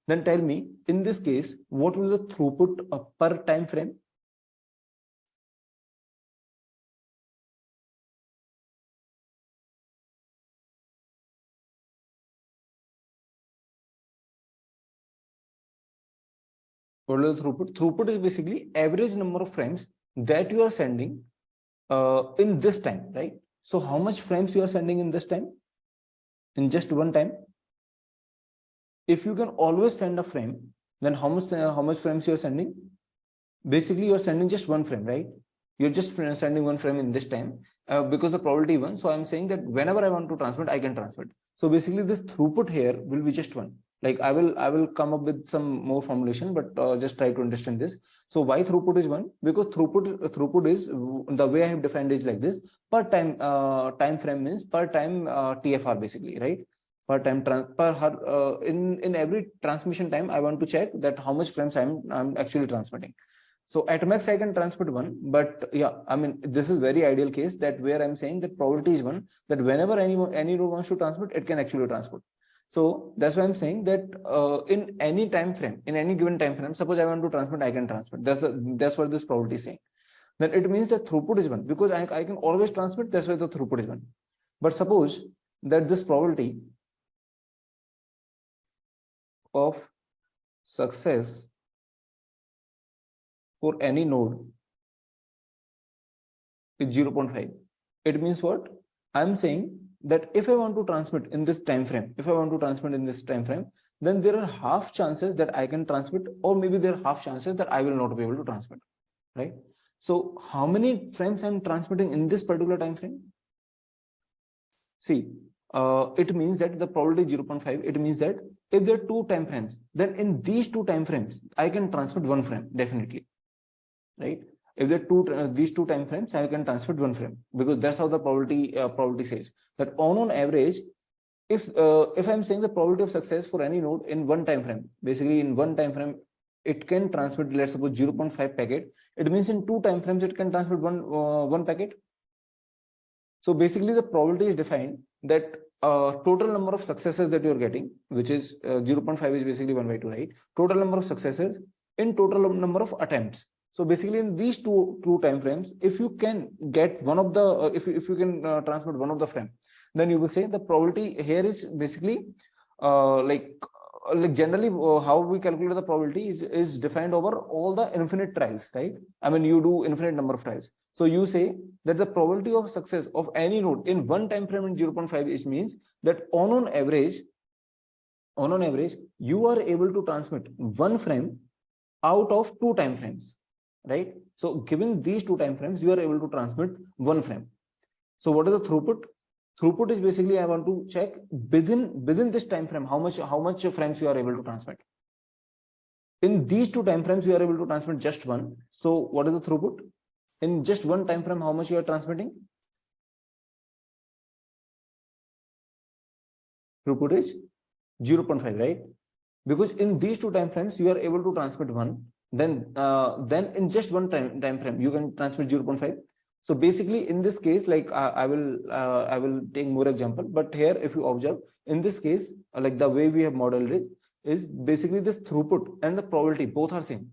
Then tell me, in this case, what will the throughput per time frame? What is the throughput? Throughput is basically average number of frames that you are sending in this time, right? So how much frames you are sending in this time? In just one time? If you can always send a frame then how much frames you're sending? Basically, you're sending just one frame, right? You're just sending one frame in this time because the probability 1. So I'm saying that whenever I want to transmit, I can transmit. So basically, this throughput here will be just 1. Like I will come up with some more formulation, but just try to understand this. So why throughput is 1? Because throughput is, the way I have defined it like this: per time frame means per time TFR basically, right? Per time in every transmission time, I want to check that how much frames I'm actually transmitting. So at max I can transmit 1, but yeah, I mean, this is very ideal case that where I'm saying that probability is 1, that whenever any node wants to transmit, it can actually transmit. So that's why I'm saying that in any time frame, in any given time frame, suppose I want to transmit, I can transmit. That's what this probability is saying. Then it means that throughput is 1 because I can always transmit. That's why the throughput is 1. But suppose that this probability of success for any node is 0.5. It means what? I'm saying that if I want to transmit in this time frame, then there are half chances that I can transmit, or maybe there are half chances that I will not be able to transmit, right? So how many frames I'm transmitting in this particular time frame? See, it means that the probability 0.5. It means that if there are 2 time frames, then in these 2 time frames, I can transmit 1 frame definitely, right? If there are these 2 time frames, I can transmit 1 frame, because that's how the probability says that on average, if I'm saying the probability of success for any node in one time frame, basically in one time frame, it can transmit, let's suppose 0.5 packet. It means in 2 time frames, it can transmit one packet. So basically, the probability is defined that total number of successes that you're getting, which is 0.5 is basically 1/2, right? Total number of successes in total number of attempts. So basically, in these two time frames, if you can get one of the, if you can transmit one of the frame, then you will say the probability here is basically like generally how we calculate the probability is defined over all the infinite trials, right? I mean, you do infinite number of trials. So you say that the probability of success of any node in one time frame in 0.5 is means that on average, you are able to transmit one frame out of 2 time frames, right? So given these 2 time frames, you are able to transmit one frame. So what is the throughput? Throughput is basically, I want to check within this time frame how much frames you are able to transmit. In these 2 time frames, you are able to transmit just one. So what is the throughput? In just one time frame, how much you are transmitting? Throughput is 0.5, right? Because in these 2 time frames, you are able to transmit one. Then in just one time frame, you can transmit 0.5. So basically, in this case, like I will take more example, but here, if you observe, in this case, like the way we have modeled it is basically this throughput and the probability both are same.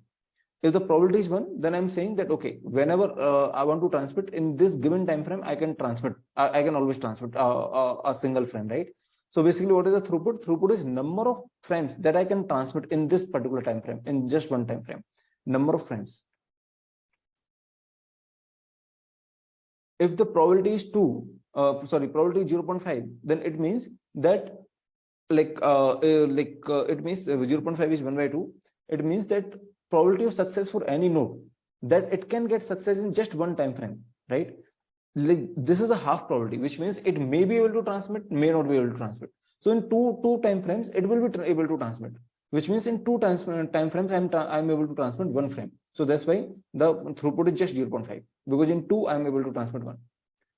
If the probability is 1, then I'm saying that okay, whenever I want to transmit in this given time frame, I can transmit. I can always transmit a single frame, right? So basically, what is the throughput? Throughput is number of frames that I can transmit in this particular time frame, in just one time frame. Number of frames. If the probability is 2, probability is 0.5, then it means that it means 0.5 is 1/2. It means that probability of success for any node, that it can get success in just one time frame, right? Like this is a half probability, which means it may be able to transmit, may not be able to transmit. So in two time frames, it will be able to transmit, which means in 2 time frames, I'm able to transmit one frame. So that's why the throughput is just 0.5, because in 2 I'm able to transmit one.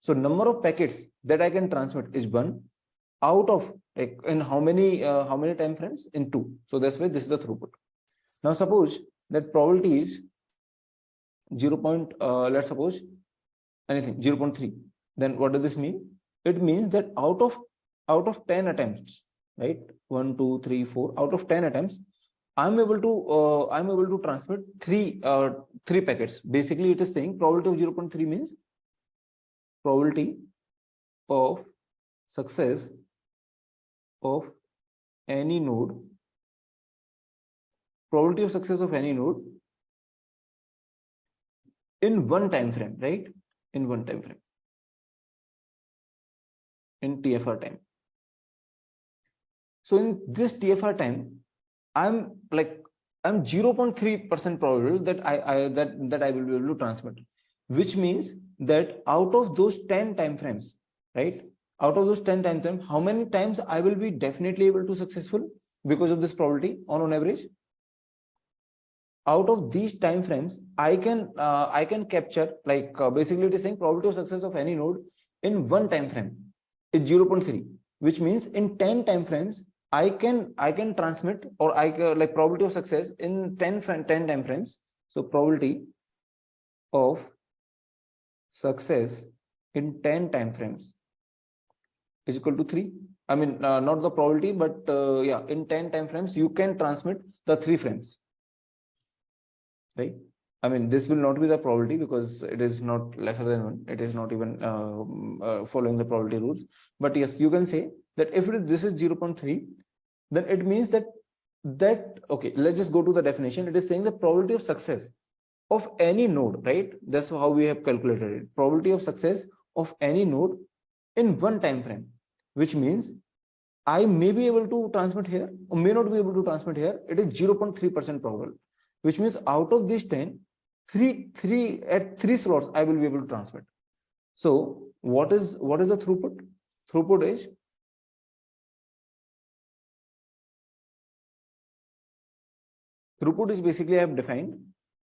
So number of packets that I can transmit is 1 out of, like, in how many time frames? In 2. So that's why this is the throughput. Now suppose that probability is 0. Let's suppose anything 0.3. Then what does this mean? It means that out of 10 attempts, right? 1, 2, 3, 4. Out of 10 attempts, I'm able to transmit three packets. Basically, it is saying probability of 0.3 means probability of success of any node. Probability of success of any node in one time frame, right? In one time frame, in TFR time. So in this TFR time, I'm like I'm 0.3% probable that I will be able to transmit, which means that out of those 10 time frames, right? Out of those 10 time frames, how many times I will be definitely able to successful because of this probability on average? Out of these time frames, I can capture, like basically it is saying probability of success of any node in one time frame is 0.3, which means in 10 time frames I can transmit, or I can, like, probability of success in 10 time frames. So probability of success in 10 time frames is equal to 3. I mean, not the probability, but yeah, in 10 time frames you can transmit the 3 frames, right? I mean, this will not be the probability because it is not lesser than 1. It is not even following the probability rules. But yes, you can say that if this is 0.3, then it means that okay, let's just go to the definition. It is saying the probability of success of any node, right? That's how we have calculated it. Probability of success of any node in one time frame, which means I may be able to transmit here or may not be able to transmit here. It is 0.3% probable, which means out of these 10, at 3 slots I will be able to transmit. So what is the throughput? Throughput is basically, I have defined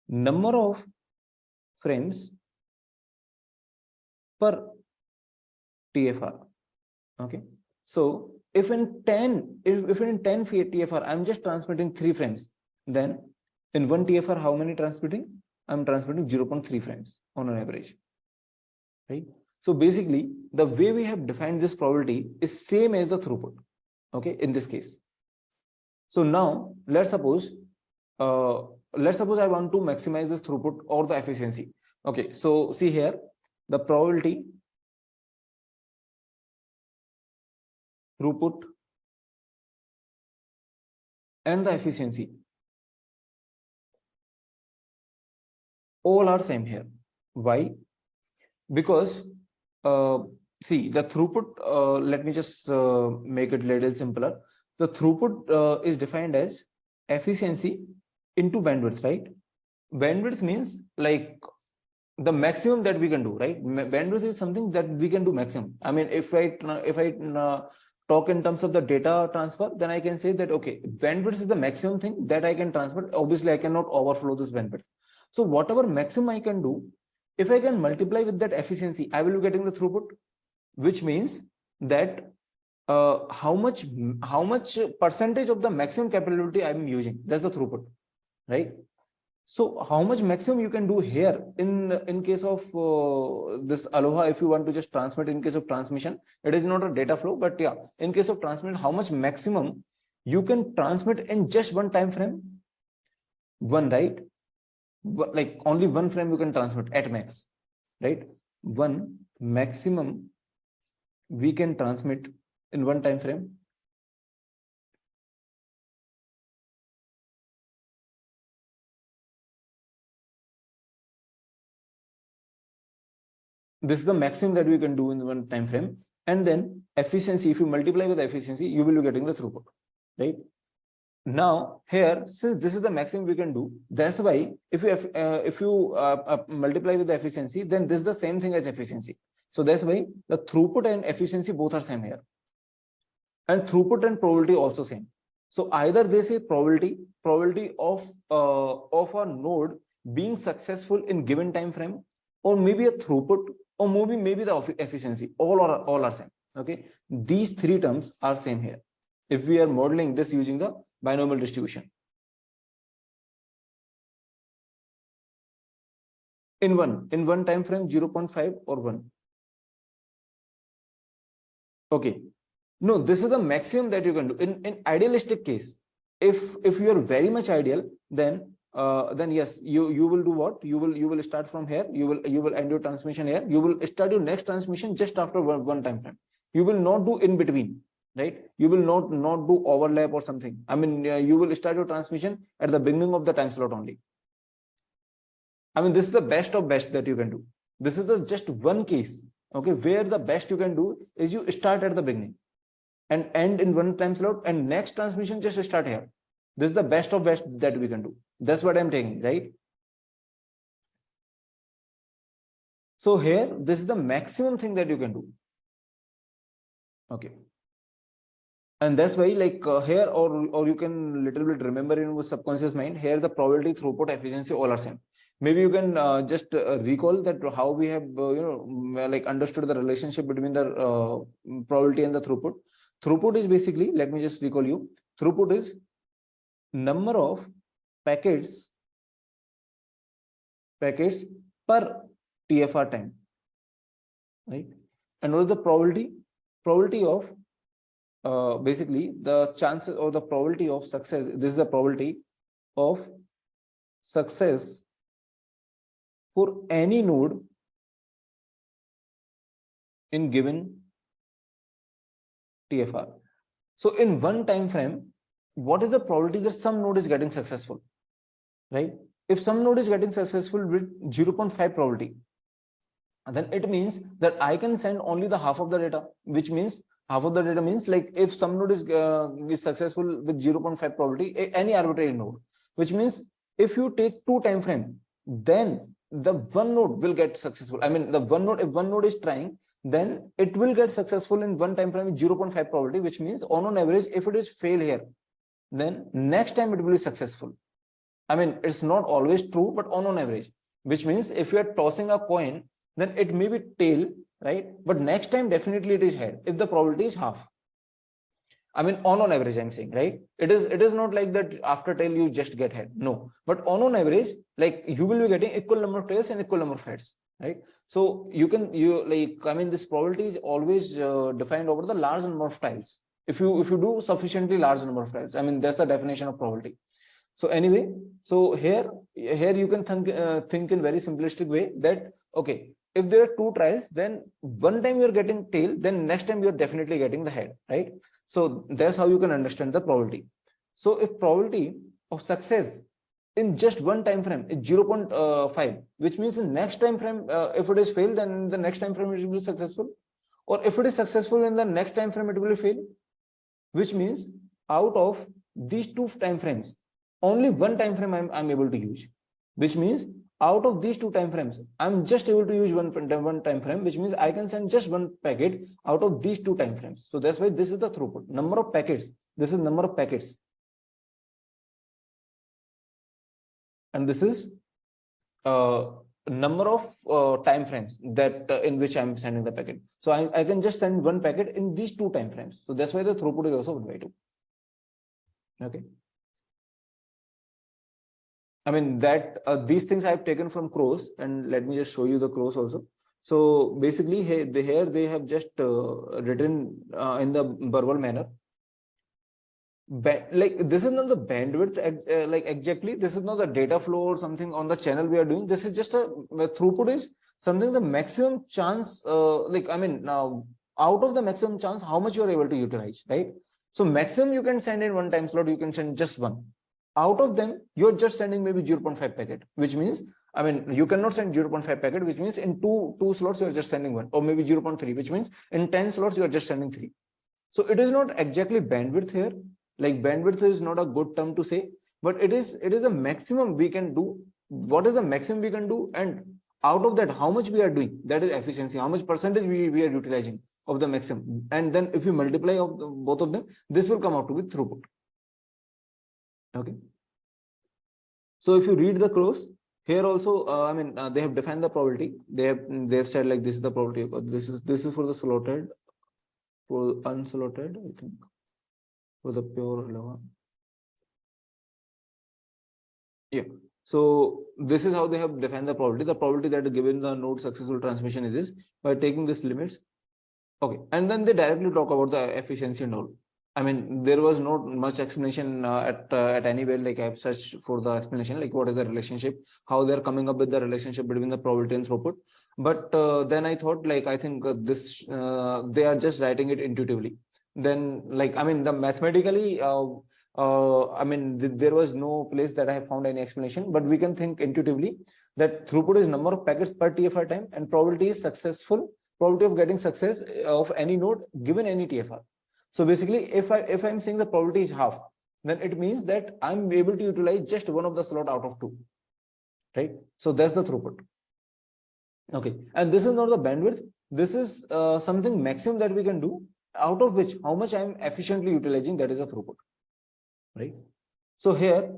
number of frames per TFR. Okay. So if in 10 TFR I'm just transmitting 3 frames, then in 1 TFR how many transmitting? I'm transmitting 0.3 frames on an average, right? So basically the way we have defined this probability is same as the throughput, okay, in this case. So now let's suppose I want to maximize this throughput or the efficiency. Okay, so see here, the probability, throughput, and the efficiency all are same here. Why? Because see, the throughput, let me just make it a little simpler. The throughput is defined as efficiency into bandwidth, right? Bandwidth means like the maximum that we can do, right? Bandwidth is something that we can do maximum. I mean, if I talk in terms of the data transfer, then I can say that, okay, bandwidth is the maximum thing that I can transfer. Obviously, I cannot overflow this bandwidth. So whatever maximum I can do, if I can multiply with that efficiency, I will be getting the throughput, which means that how much percentage of the maximum capability I'm using, that's the throughput, right? So how much maximum you can do here in case of this Aloha, if you want to just transmit in case of transmission, it is not a data flow, but yeah, in case of transmission, how much maximum you can transmit in just one time frame? One, right? Like only one frame you can transmit at max, right? One maximum we can transmit in one time frame. This is the maximum that we can do in one time frame. And then efficiency, if you multiply with efficiency, you will be getting the throughput, right? Now here, since this is the maximum we can do, that's why if you multiply with the efficiency, then this is the same thing as efficiency. So that's why the throughput and efficiency both are same here, and throughput and probability also same. So either they say probability of a node being successful in given time frame, or maybe a throughput, or maybe the efficiency. All are same. Okay, these 3 terms are same here if we are modeling this using the binomial distribution. In one time frame, 0.5 or 1. Okay, no, this is the maximum that you can do in idealistic case. If you are very much ideal, then yes, you will do what? You will start from here. You will end your transmission here. You will start your next transmission just after one time frame. You will not do in between, right? You will not do overlap or something. I mean, you will start your transmission at the beginning of the time slot only. I mean, this is the best of best that you can do. This is just one case, okay, where the best you can do is you start at the beginning and end in one time slot, and next transmission just start here. This is the best of best that we can do. That's what I'm taking, right? So here, this is the maximum thing that you can do. Okay. And that's why here, or you can little bit remember in your subconscious mind, here the probability, throughput, efficiency, all are same. Maybe you can just recall that how we have understood the relationship between the probability and the throughput. Throughput is basically, let me just recall you, throughput is number of packets per TFR time, right? And what is the probability? Probability of basically the chances or the probability of success. This is the probability of success for any node in given TFR. So in one time frame, what is the probability that some node is getting successful, right? If some node is getting successful with 0.5 probability, then it means that I can send only the half of the data, which means half of the data means like if some node is successful with 0.5 probability, any arbitrary node, which means if you take 2 time frame, then the one node will get successful. I mean, the one node, if one node is trying, then it will get successful in one time frame with 0.5 probability, which means on average, if it is fail here, then next time it will be successful. I mean, it's not always true, but on average, which means if you are tossing a coin, then it may be tail, right? But next time definitely it is head if the probability is half. I mean, on average, I'm saying, right? It is not like that after tail you just get head. No, but on average, like you will be getting equal number of tails and equal number of heads, right? So I mean, this probability is always defined over the large number of tiles. If you do sufficiently large number of tiles, I mean, that's the definition of probability. So anyway, so here you can think in very simplistic way that, okay, if there are 2 trials, then one time you're getting tail, then next time you're definitely getting the head, right? So that's how you can understand the probability. So if probability of success in just one time frame is 0.5, which means in next time frame, if it is failed, then in the next time frame it will be successful. Or if it is successful in the next time frame, it will fail, which means out of these 2 time frames, only one time frame I'm able to use, which means out of these 2 time frames, I'm just able to use one time frame, which means I can send just one packet out of these 2 time frames. So that's why this is the throughput, number of packets. This is number of packets, and this is number of time frames that in which I'm sending the packet. So I can just send one packet in these 2 time frames. So that's why the throughput is also 1/2. Okay. I mean that these things I've taken from crows, and let me just show you the crows also. So basically here they have just written in the verbal manner. Like this is not the bandwidth like exactly, this is not the data flow or something on the channel we are doing. This is just a throughput is something the maximum chance I mean now out of the maximum chance how much you are able to utilize, right? So maximum you can send in one time slot, you can send just one. Out of them, you're just sending maybe 0.5 packet, which means, I mean, you cannot send 0.5 packet, which means in two slots, you're just sending one, or maybe 0.3, which means in 10 slots, you're just sending 3. So it is not exactly bandwidth here. Like bandwidth is not a good term to say, but it is the maximum we can do. What is the maximum we can do? And out of that, how much we are doing? That is efficiency. How much percentage we are utilizing of the maximum. And then if you multiply of both of them, this will come out to be throughput. Okay. So if you read the clause here also, I mean, they have defined the probability. They have said like this is the probability. This is for the slotted, for unslotted, I think, for the pure Aloha. Yeah. So this is how they have defined the probability. The probability that given the node successful transmission is this by taking these limits. Okay, and then they directly talk about the efficiency and all. I mean, there was not much explanation at anywhere. Like I've searched for the explanation, like what is the relationship, how they're coming up with the relationship between the probability and throughput. But then I thought, like, I think this they are just writing it intuitively. Then, like, I mean, the mathematically, I mean, there was no place that I have found any explanation, but we can think intuitively that throughput is number of packets per TFR time, and probability is successful, probability of getting success of any node given any TFR. So basically, if I'm saying the probability is half, then it means that I'm able to utilize just one of the slot out of 2, right? So that's the throughput. Okay, and this is not the bandwidth. This is something maximum that we can do, out of which how much I'm efficiently utilizing, that is a throughput, right? So here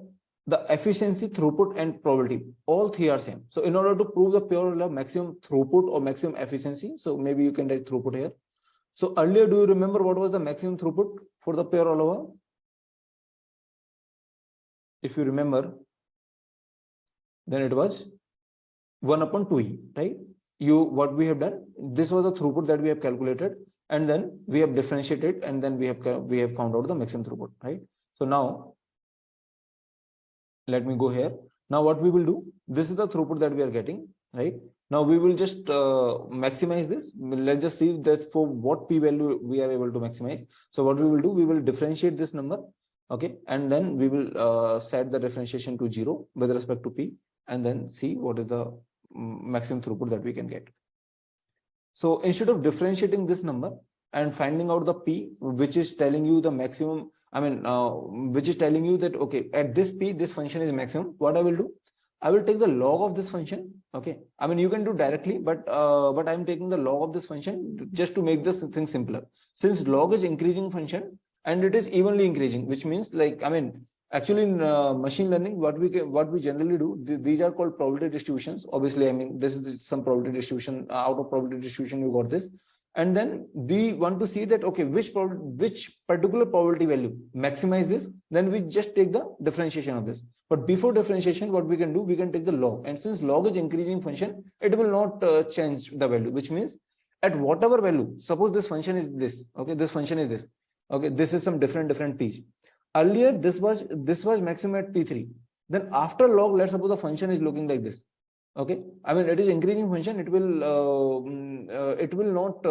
the efficiency, throughput, and probability, all three are same. So in order to prove the pure Aloha maximum throughput or maximum efficiency, so maybe you can write throughput here. So earlier, do you remember what was the maximum throughput for the pure Aloha? If you remember, then it was 1 upon 2e, right? What we have done, this was the throughput that we have calculated, and then we have differentiated, and then we have found out the maximum throughput, right? So now let me go here. Now what we will do, this is the throughput that we are getting, right? Now we will just maximize this. Let's just see that for what p value we are able to maximize. So what we will do, we will differentiate this number, okay, and then we will set the differentiation to 0 with respect to p, and then see what is the maximum throughput that we can get. So instead of differentiating this number and finding out the p, which is telling you the maximum, which is telling you that, okay, at this p, this function is maximum, what I will do, I will take the log of this function. Okay, you can do directly, but I'm taking the log of this function just to make this thing simpler. Since log is increasing function and it is evenly increasing, which means, like, actually in machine learning, what we generally do, these are called probability distributions. Obviously, this is some probability distribution. Out of probability distribution, you got this. And then we want to see that, okay, which particular probability value maximize this, then we just take the differentiation of this. But before differentiation, what we can do, we can take the log. And since log is increasing function, it will not change the value, which means at whatever value, suppose this function is this, okay, this function is this, okay, this is some different p's. Earlier, this was maximum at p3. Then after log, let's suppose the function is looking like this. Okay, it is increasing function. It will not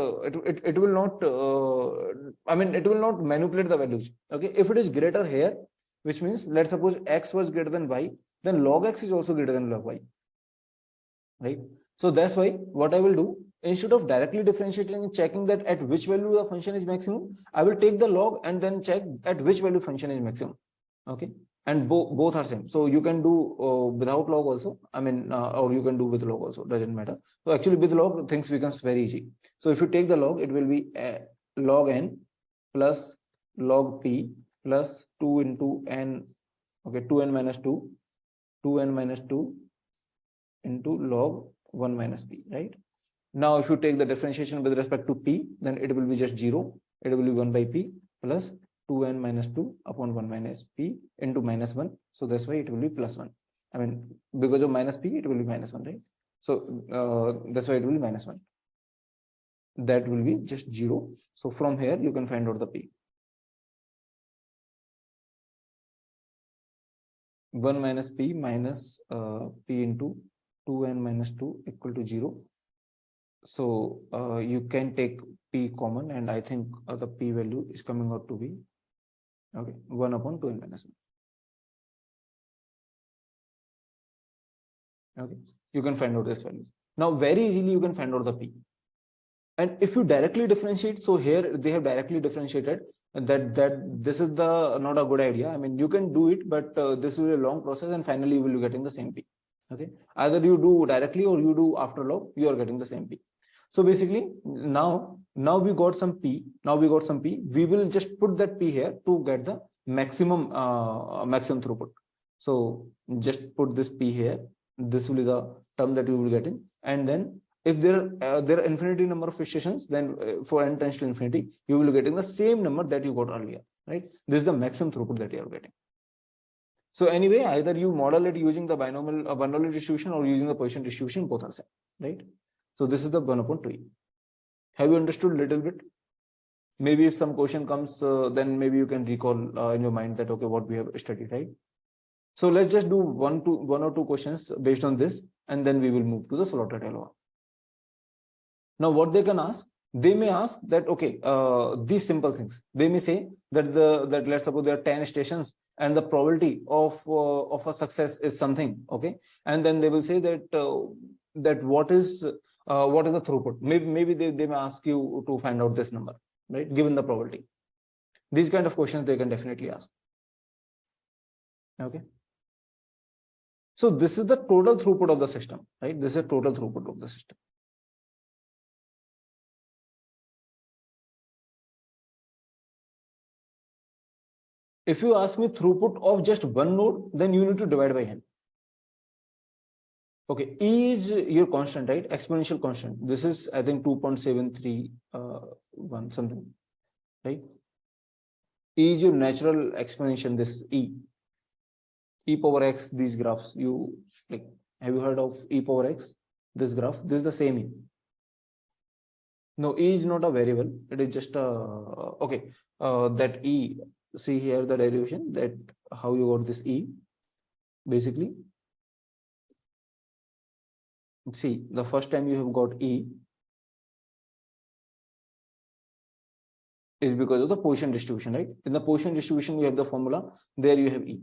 manipulate the values. Okay, if it is greater here, which means, let's suppose x was greater than y, then log x is also greater than log y, right? So that's why what I will do, instead of directly differentiating and checking that at which value the function is maximum, I will take the log and then check at which value function is maximum. Okay, and both are same. So you can do without log also, or you can do with log also, doesn't matter. So actually with log, things becomes very easy. So if you take the log, it will be log n plus log p plus 2 into n, okay, 2n minus 2, 2n minus 2 into log 1 minus p, right? Now, if you take the differentiation with respect to p, then it will be just 0. It will be 1 by p plus 2n minus 2 upon 1 minus p into minus 1. So that's why it will be plus 1. Because of minus p, it will be minus 1, right? So that's why it will be minus 1. That will be just 0. So from here, you can find out the p. 1 minus p minus p into 2n minus 2 equal to 0. So you can take p common, and I think the p value is coming out to be, okay, 1 upon 2n minus 1. Okay, you can find out this value. Now, very easily you can find out the p. And if you directly differentiate, so here they have directly differentiated that this is not a good idea. You can do it, but this will be a long process, and finally you will be getting the same p. Okay, either you do directly or you do after log, you are getting the same p. So basically, now we got some p. We will just put that p here to get the maximum throughput. So just put this p here. This will be the term that you will be getting, and then if there are infinity number of stations, then for n tends to infinity, you will be getting the same number that you got earlier, right? This is the maximum throughput that you are getting. So anyway, either you model it using the binomial distribution or using the Poisson distribution, both are same, right? So this is the 1 upon 2e. Have you understood a little bit? Maybe if some question comes, then maybe you can recall in your mind that, okay, what we have studied, right? So let's just do one or two questions based on this, and then we will move to the slotted Aloha. Now, what they can ask, they may ask that, okay, these simple things. They may say that let's suppose there are 10 stations and the probability of a success is something, okay, and then they will say that what is the throughput. Maybe they may ask you to find out this number, right, given the probability. These kind of questions they can definitely ask. Okay. So this is the total throughput of the system, right? This is the total throughput of the system. If you ask me throughput of just one node, then you need to divide by n. Okay, E is your constant, right? Exponential constant. This is, I think, 2.731 something, right? E is your natural exponential, this E. E power x, these graphs, you like, have you heard of E power x? This graph, this is the same E. No, E is not a variable. It is just a, okay, that E, see here the derivation, that how you got this E, basically. See, the first time you have got E is because of the position distribution, right? In the position distribution, you have the formula, there you have E.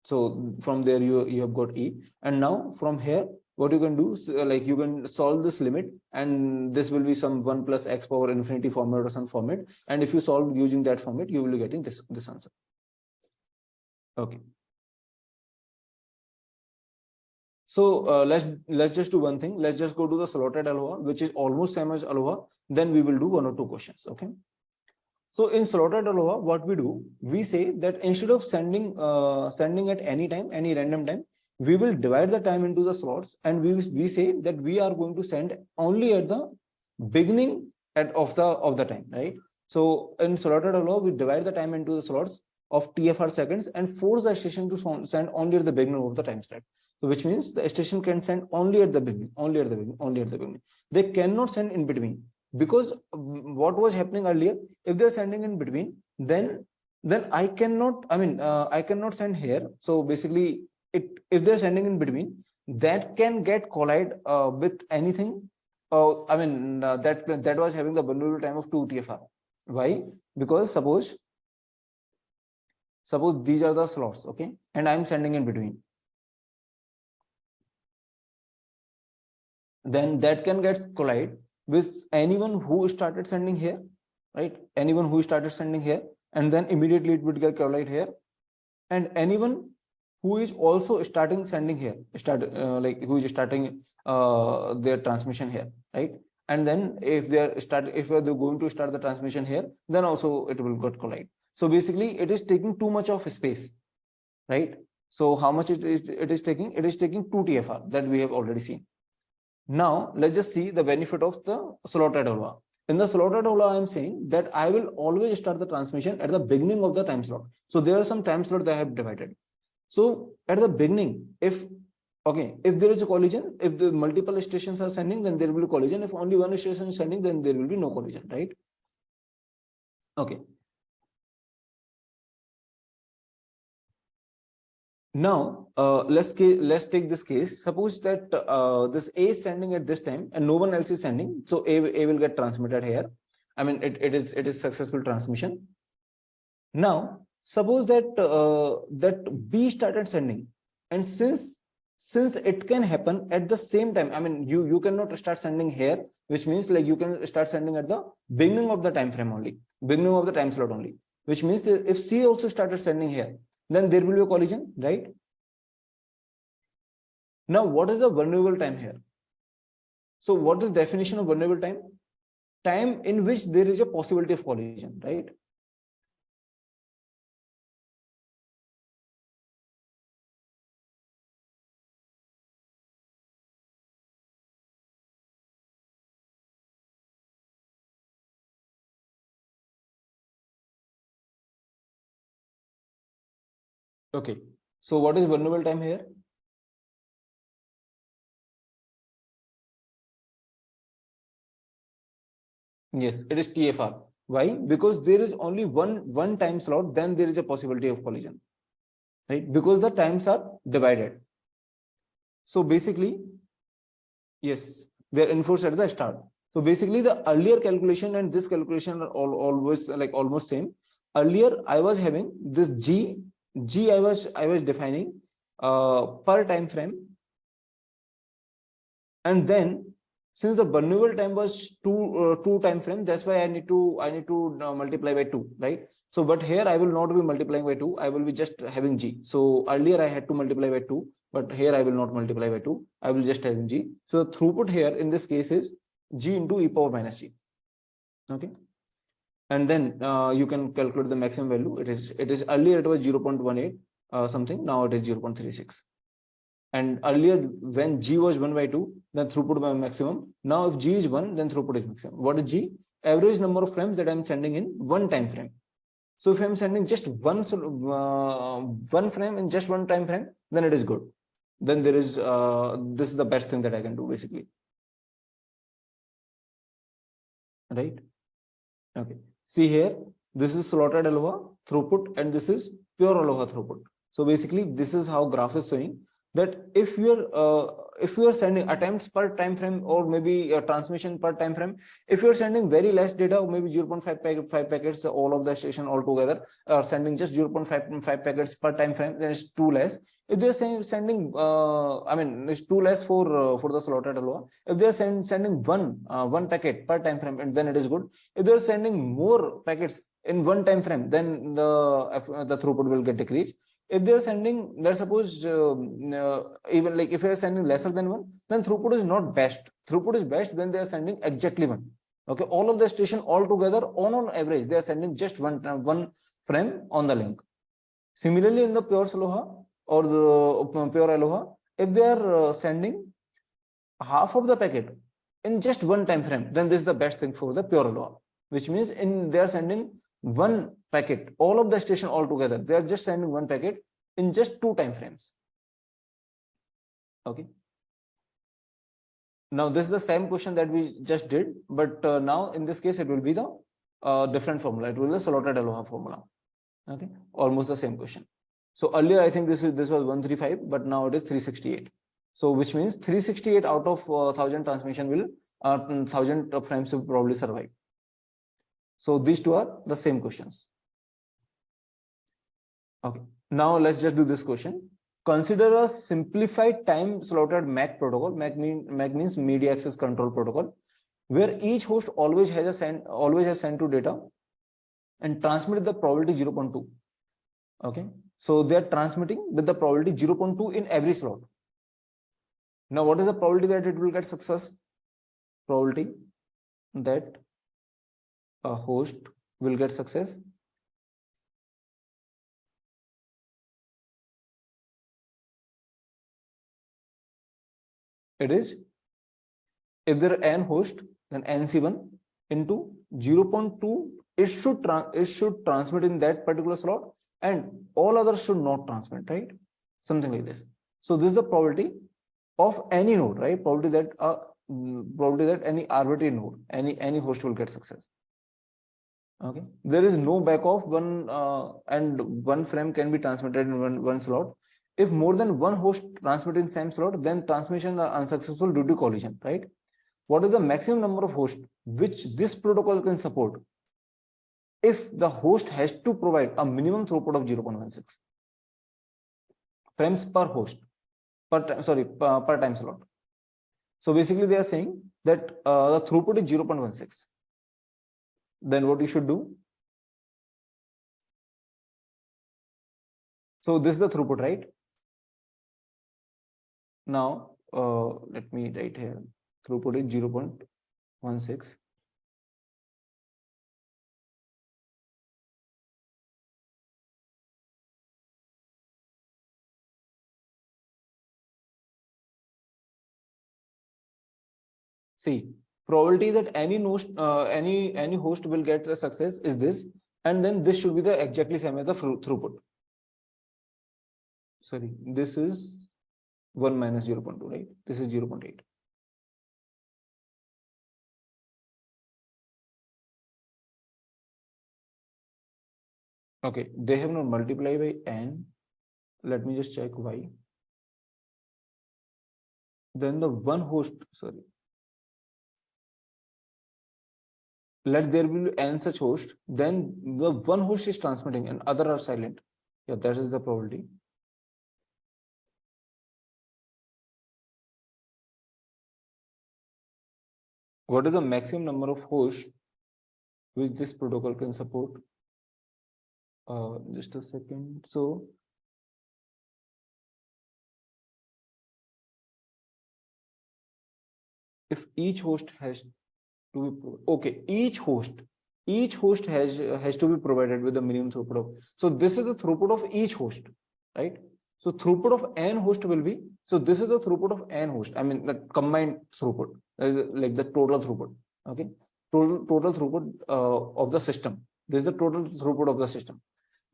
So from there you have got E. And now from here, what you can do, like you can solve this limit, and this will be some 1 plus x power infinity format or some format. And if you solve using that format, you will be getting this answer. Okay. So let's just do one thing. Let's just go to the slotted Aloha, which is almost same as Aloha. Then we will do 1 or 2 questions. Okay. So in slotted Aloha, what we do, we say that instead of sending at any time, any random time, we will divide the time into the slots, and we say that we are going to send only at the beginning of the time, right? So in slotted Aloha, we divide the time into the slots of TFR seconds and force the station to send only at the beginning of the time slot. So which means the station can send only at the beginning, only at the beginning, only at the beginning. They cannot send in between, because what was happening earlier, if they're sending in between, then I cannot, I cannot send here. So basically, if they're sending in between, that can get collide with anything. That was having the vulnerable time of 2 TFR. Why? Because suppose these are the slots, okay, and I'm sending in between. Then that can get collide with anyone who started sending here, right? Anyone who started sending here, and then immediately it would get collide here, and anyone who is also starting sending here, who is starting their transmission here, right? And then if they're going to start the transmission here, then also it will get collide. So basically, it is taking too much of space, right? So how much it is taking? It is taking 2 TFR that we have already seen. Now, let's just see the benefit of the slotted Aloha. In the slotted Aloha, I am saying that I will always start the transmission at the beginning of the time slot. So there are some time slots that I have divided. So at the beginning, if there is a collision, if the multiple stations are sending, then there will be collision. If only one station is sending, then there will be no collision, right? Okay. Now, let's take this case. Suppose that this A is sending at this time and no one else is sending. So A will get transmitted here. I mean, it is successful transmission. Now, suppose that that B started sending, and since it can happen at the same time, I mean, you cannot start sending here, which means like you can start sending at the beginning of the time frame only, beginning of the time slot only, which means that if C also started sending here, then there will be a collision, right? Now, what is the vulnerable time here? So what is definition of vulnerable time? Time in which there is a possibility of collision, right? Okay. So what is vulnerable time here? Yes, it is TFR. Why? Because there is only one time slot, then there is a possibility of collision, right? Because the times are divided. So basically, yes, they are enforced at the start. So basically, the earlier calculation and this calculation are always like almost same. Earlier, I was having this G I was defining per time frame, and then since the Bernoulli time was two time frame, that's why I need to multiply by 2, right? So, but here I will not be multiplying by 2. I will be just having G. So earlier I had to multiply by 2, but here I will not multiply by 2. I will just having G. So the throughput here in this case is G into e power minus G. Okay. And then you can calculate the maximum value. It is earlier it was 0.18 something. Now it is 0.36. And earlier when G was 1 by 2, then throughput by maximum. Now if G is 1, then throughput is maximum. What is G? Average number of frames that I'm sending in one time frame. So if I'm sending just one frame in just one time frame, then it is good. Then there is this is the best thing that I can do basically. Right? Okay. See here, this is slotted Aloha throughput and this is pure Aloha throughput. So basically, this is how graph is showing that if you are sending attempts per time frame or maybe a transmission per time frame, if you are sending very less data, or maybe 0.5 packets, all of the station altogether are sending just 0.5 packets per time frame, then it's too less. If they are sending, it's too less for the slotted Aloha. If they are sending one packet per time frame, and then it is good. If they are sending more packets in one time frame, then the throughput will get decreased. If they are sending, let's suppose even like if they are sending lesser than 1, then throughput is not best. Throughput is best when they are sending exactly 1. Okay, all of the station all together on average they are sending just one frame on the link. Similarly, in the pure Aloha or the pure Aloha, if they are sending half of the packet in just one time frame, then this is the best thing for the pure Aloha, which means they are sending one packet, all of the station all together, they are just sending one packet in just 2 time frames. Okay. Now this is the same question that we just did, but now in this case it will be the different formula. It will be the slotted Aloha formula. Okay, almost the same question. So earlier I think this was 135, but now it is 368. So which means 368 out of 1000 transmission will 1000 frames will probably survive. So these two are the same questions. Okay, now let's just do this question. Consider a simplified time slotted MAC protocol. MAC means media access control protocol, where each host always has send to data and transmit the probability 0.2. Okay, so they are transmitting with the probability 0.2 in every slot. Now, what is the probability that it will get success? Probability that a host will get success. It is, if there are n hosts, then nc1 into 0.2, it should transmit in that particular slot, and all others should not transmit, right? Something like this. So this is the probability of any node, right? Probability that any arbitrary node, any host will get success. Okay, there is no back off one and one frame can be transmitted in one slot. If more than one host transmit in same slot, then transmission are unsuccessful due to collision, right? What is the maximum number of hosts which this protocol can support if the host has to provide a minimum throughput of 0.16 frames per host per time slot? So basically they are saying that the throughput is 0.16. Then what you should do? So this is the throughput, right? Now let me write here. Throughput is 0.16. See, probability that any host will get the success is this, and then this should be the exactly same as the throughput. Sorry, this is 1 minus 0.2, right? This is 0.8. Okay, they have not multiplied by n. Let me just check why. Then the one host, sorry. Let there be n such host, then the one host is transmitting and other are silent. Yeah, that is the probability. what is the maximum number of hosts which this protocol can support? Just a second. So if each host has to be okay, each host has to be provided with the minimum throughput of. So this is the throughput of each host, right? So throughput of n host will be, so this is the throughput of n host. I mean the combined throughput, like the total throughput. Okay, total throughput of the system. This is the total throughput of the system.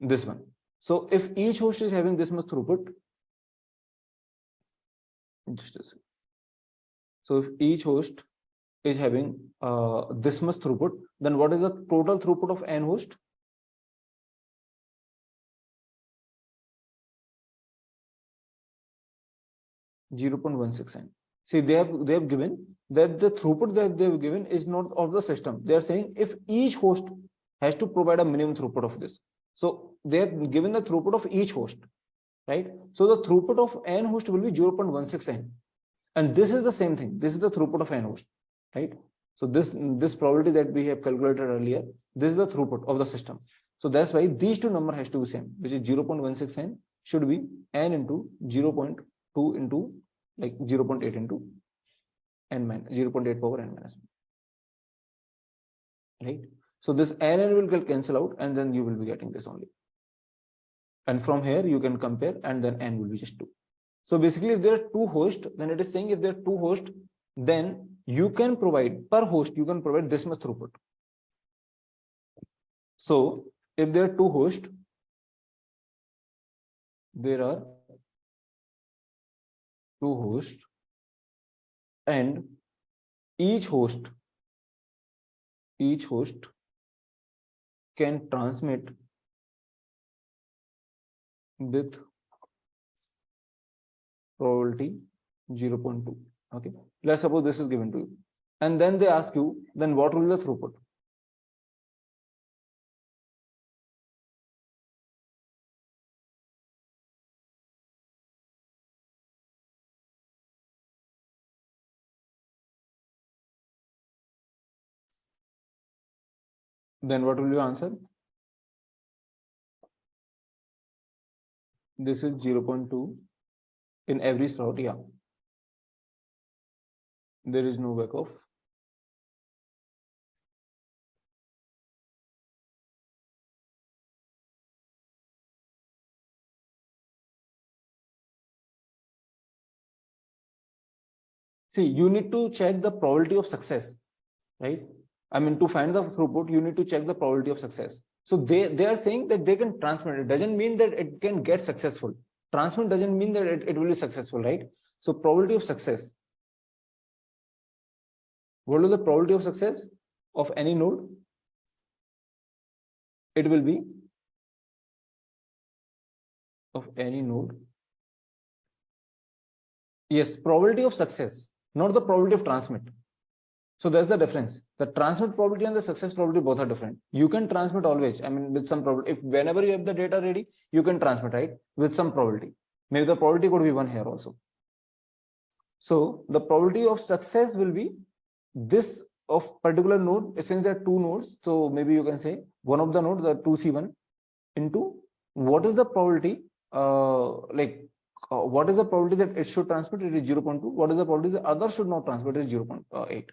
This one. So if each host is having this much throughput, just a second. So if each host is having this much throughput, then what is the total throughput of n host? (0.169). See, they have given that the throughput that they have given is not of the system. They are saying if each host has to provide a minimum throughput of this. So they have given the throughput of each host, right? So the throughput of n host will be 0.169. And this is the same thing. This is the throughput of n host, right? So this probability that we have calculated earlier, this is the throughput of the system. So that's why these two numbers has to be same, which is 0.169 should be n into 0.2 into like 0.8 into n minus 0.8 power n minus 1, right? So this n will cancel out, and then you will be getting this only. And from here you can compare, and then n will be just 2. So basically, if there are two hosts, then it is saying if there are two hosts, then you can provide per host, you can provide this much throughput. So if there are two hosts, there are two hosts, and each host can transmit with probability 0.2. Okay, let's suppose this is given to you, and then they ask you, then what will be the throughput? Then what will you answer? This is 0.2 in every slot. Yeah, there is no back off. See, you need to check the probability of success, right? I mean, to find the throughput, you need to check the probability of success. So they are saying that they can transmit. It doesn't mean that it can get successful. Transmit doesn't mean that it will be successful, right? So probability of success. What is the probability of success of any node? It will be of any node. Yes, probability of success, not the probability of transmit. So that's the difference. The transmit probability and the success probability both are different. You can transmit always. I mean, with some probability. If whenever you have the data ready, you can transmit, right? With some probability. Maybe the probability could be 1 here also. So the probability of success will be this of particular node. Since there are two nodes, so maybe you can say one of the nodes, the 2C1, into what is the probability? What is the probability that it should transmit? It is 0.2. What is the probability the other should not transmit? It is 0.8.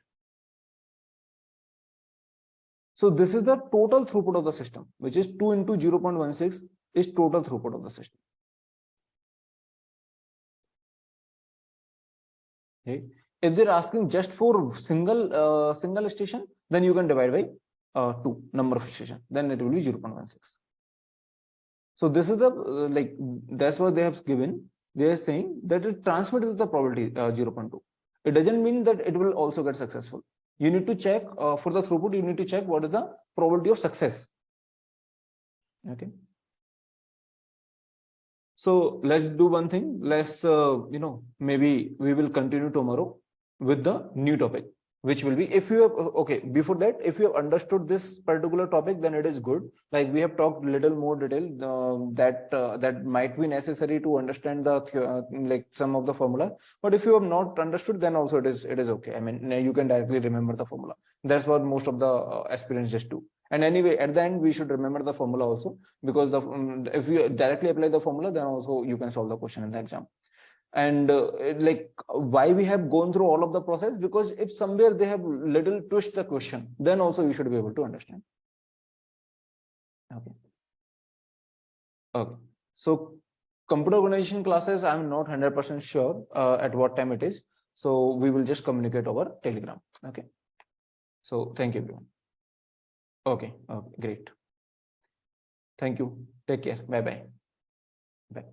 So this is the total throughput of the system, which is 2 into 0.16 is total throughput of the system. Okay. If they're asking just for single station, then you can divide by 2 number of station. Then it will be 0.16. So this is the that's what they have given. They are saying that it transmits with the probability 0.2. It doesn't mean that it will also get successful. You need to check for the throughput. You need to check what is the probability of success. Okay. So let's do one thing. Let's maybe we will continue tomorrow with the new topic. which will be, if you have, okay, before that, if you have understood this particular topic, then it is good. Like we have talked little more detail that might be necessary to understand the like some of the formula. But if you have not understood, then also it is okay. I mean, you can directly remember the formula. That's what most of the aspirants just do. And anyway, at the end, we should remember the formula also, because the if you directly apply the formula, then also you can solve the question in the exam. And like why we have gone through all of the process, because if somewhere they have little twist the question, then also you should be able to understand. Okay. Okay. So computer organization classes, I'm not 100% sure at what time it is. So we will just communicate over Telegram. Okay. So thank you, everyone. Okay. Okay. Great. Thank you. Take care. Bye-bye. Bye.